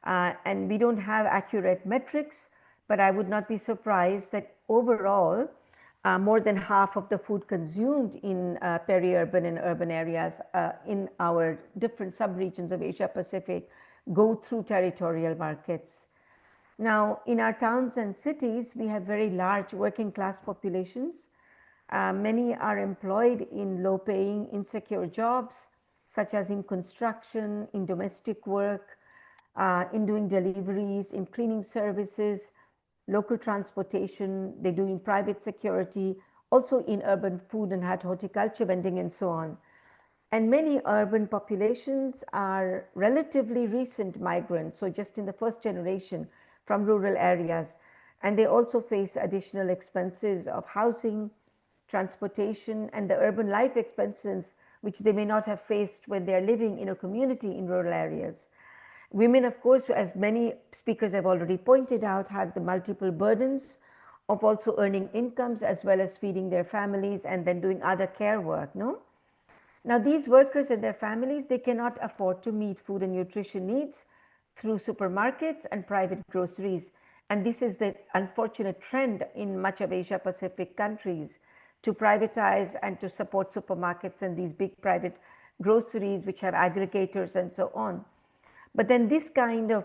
And we don't have accurate metrics, but I would not be surprised that overall, more than half of the food consumed in peri-urban and urban areas in our different sub-regions of Asia Pacific go through territorial markets. Now, in our towns and cities, we have very large working class populations. Many are employed in low-paying, insecure jobs, such as in construction, in domestic work, in doing deliveries, in cleaning services, local transportation, they do in private security, also in urban food and horticulture vending and so on. And many urban populations are relatively recent migrants, so just in the first generation from rural areas. And they also face additional expenses of housing, transportation, and the urban life expenses, which they may not have faced when they are living in a community in rural areas. Women, of course, as many speakers have already pointed out, have the multiple burdens of also earning incomes as well as feeding their families and then doing other care work, no? Now, these workers and their families, they cannot afford to meet food and nutrition needs through supermarkets and private groceries. And this is the unfortunate trend in much of Asia Pacific countries to privatize and to support supermarkets and these big private groceries which have aggregators and so on. But then this kind of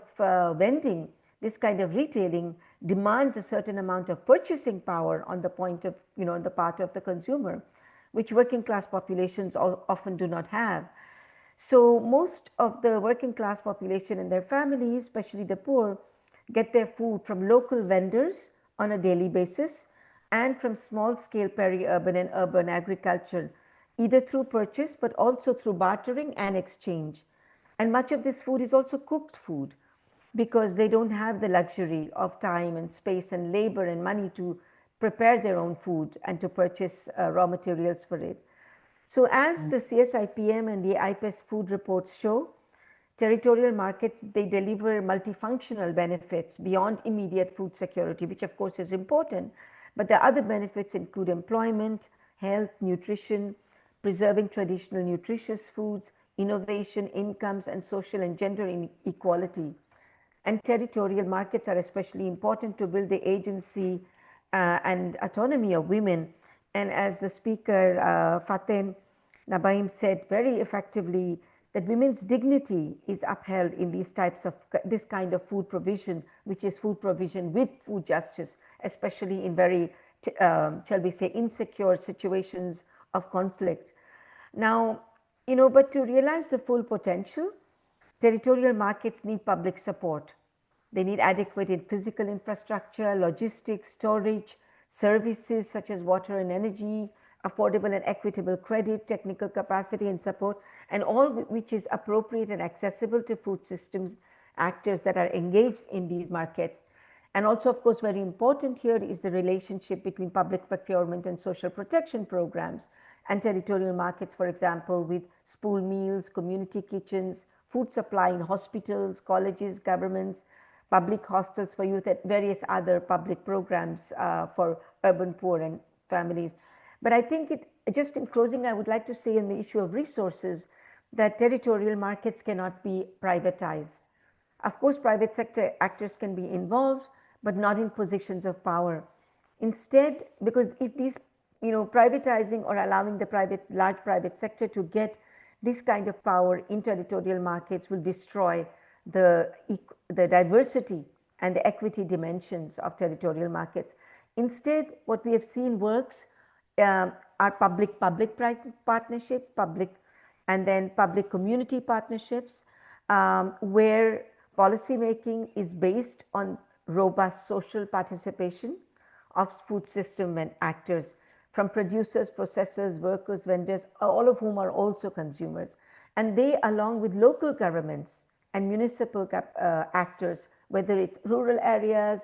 vending, this kind of retailing demands a certain amount of purchasing power on the point of, on the part of the consumer, which working class populations often do not have. So most of the working class population and their families, especially the poor, get their food from local vendors on a daily basis and from small scale peri-urban and urban agriculture, either through purchase but also through bartering and exchange. And much of this food is also cooked food because they don't have the luxury of time and space and labor and money to prepare their own food and to purchase raw materials for it. So as the CSIPM and the IPES-Food reports show, territorial markets, they deliver multifunctional benefits beyond immediate food security, which of course is important, but the other benefits include employment, health, nutrition, preserving traditional nutritious foods, innovation, incomes, and social and gender equality. And territorial markets are especially important to build the agency and autonomy of women. And as the speaker, Faten Nebahin, said very effectively, that women's dignity is upheld in these types of, this kind of food provision, which is food provision with food justice, especially in very shall we say, insecure situations of conflict. Now, but to realize the full potential, territorial markets need public support. They need adequate physical infrastructure, logistics, storage, services such as water and energy, affordable and equitable credit, technical capacity and support, and all which is appropriate and accessible to food systems actors that are engaged in these markets. And also, of course, very important here is the relationship between public procurement and social protection programs and territorial markets, for example, with school meals, community kitchens, food supply in hospitals, colleges, governments, public hostels for youth, and various other public programs for urban poor and families. But I think just in closing, I would like to say on the issue of resources that territorial markets cannot be privatized. Of course, private sector actors can be involved, but not in positions of power. Instead, because if these, privatizing or allowing the large private sector to get this kind of power in territorial markets will destroy the diversity and the equity dimensions of territorial markets. Instead, what we have seen works are public-public partnership, and then public-community partnerships, where policymaking is based on robust social participation of food system and actors, from producers, processors, workers, vendors, all of whom are also consumers. And they, along with local governments and municipal actors, whether it's rural areas,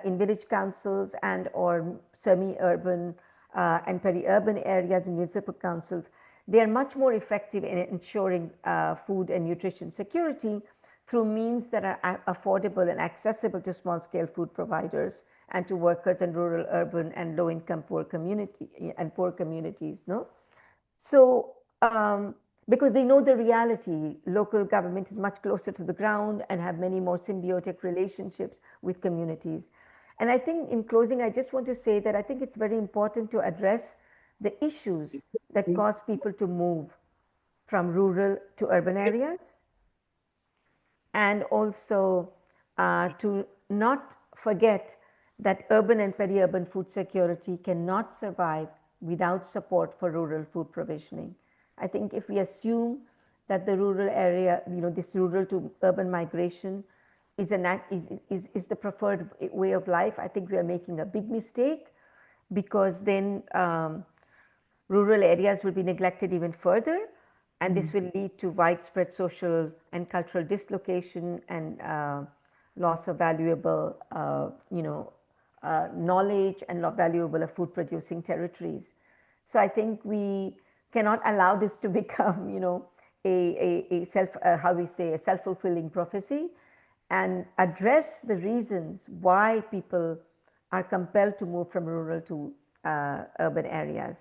in village councils and or semi-urban and peri-urban areas and municipal councils, they are much more effective in ensuring food and nutrition security through means that are affordable and accessible to small-scale food providers and to workers in rural, urban, and low-income poor communities. No, so because they know the reality, local government is much closer to the ground and have many more symbiotic relationships with communities. And I think in closing, I just want to say that I think it's very important to address the issues that cause people to move from rural to urban areas, and also to not forget that urban and peri-urban food security cannot survive without support for rural food provisioning. I think if we assume that the rural area, this rural to urban migration is the preferred way of life, I think we are making a big mistake, because then rural areas will be neglected even further, and this will lead to widespread social and cultural dislocation and loss of valuable, knowledge and valuable food producing territories. So I think we cannot allow this to become, a self-fulfilling prophecy, and address the reasons why people are compelled to move from rural to urban areas.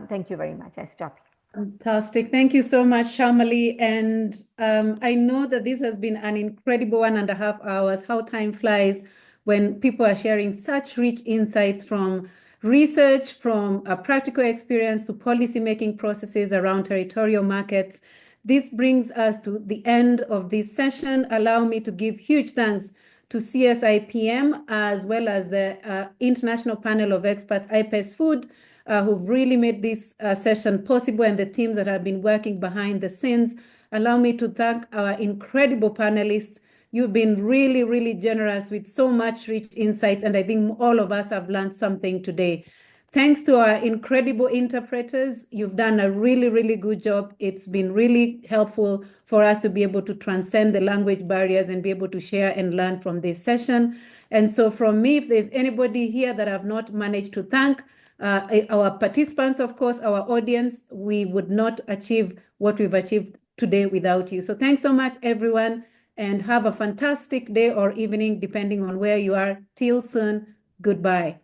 Thank you very much. I stop here. Fantastic. Thank you so much, Shamali. And I know that this has been an incredible 1.5 hours. How time flies when people are sharing such rich insights from research, from a practical experience to policy-making processes around territorial markets. This brings us to the end of this session. Allow me to give huge thanks to CSIPM, as well as the International Panel of Experts, IPES-Food, who've really made this session possible, and the teams that have been working behind the scenes. Allow me to thank our incredible panelists. You've been really, really generous with so much rich insights, and I think all of us have learned something today. Thanks to our incredible interpreters. You've done a really, really good job. It's been really helpful for us to be able to transcend the language barriers and be able to share and learn from this session. And so from me, if there's anybody here that I've not managed to thank, our participants, of course, our audience, we would not achieve what we've achieved today without you. So thanks so much, everyone, and have a fantastic day or evening, depending on where you are. Till soon, goodbye.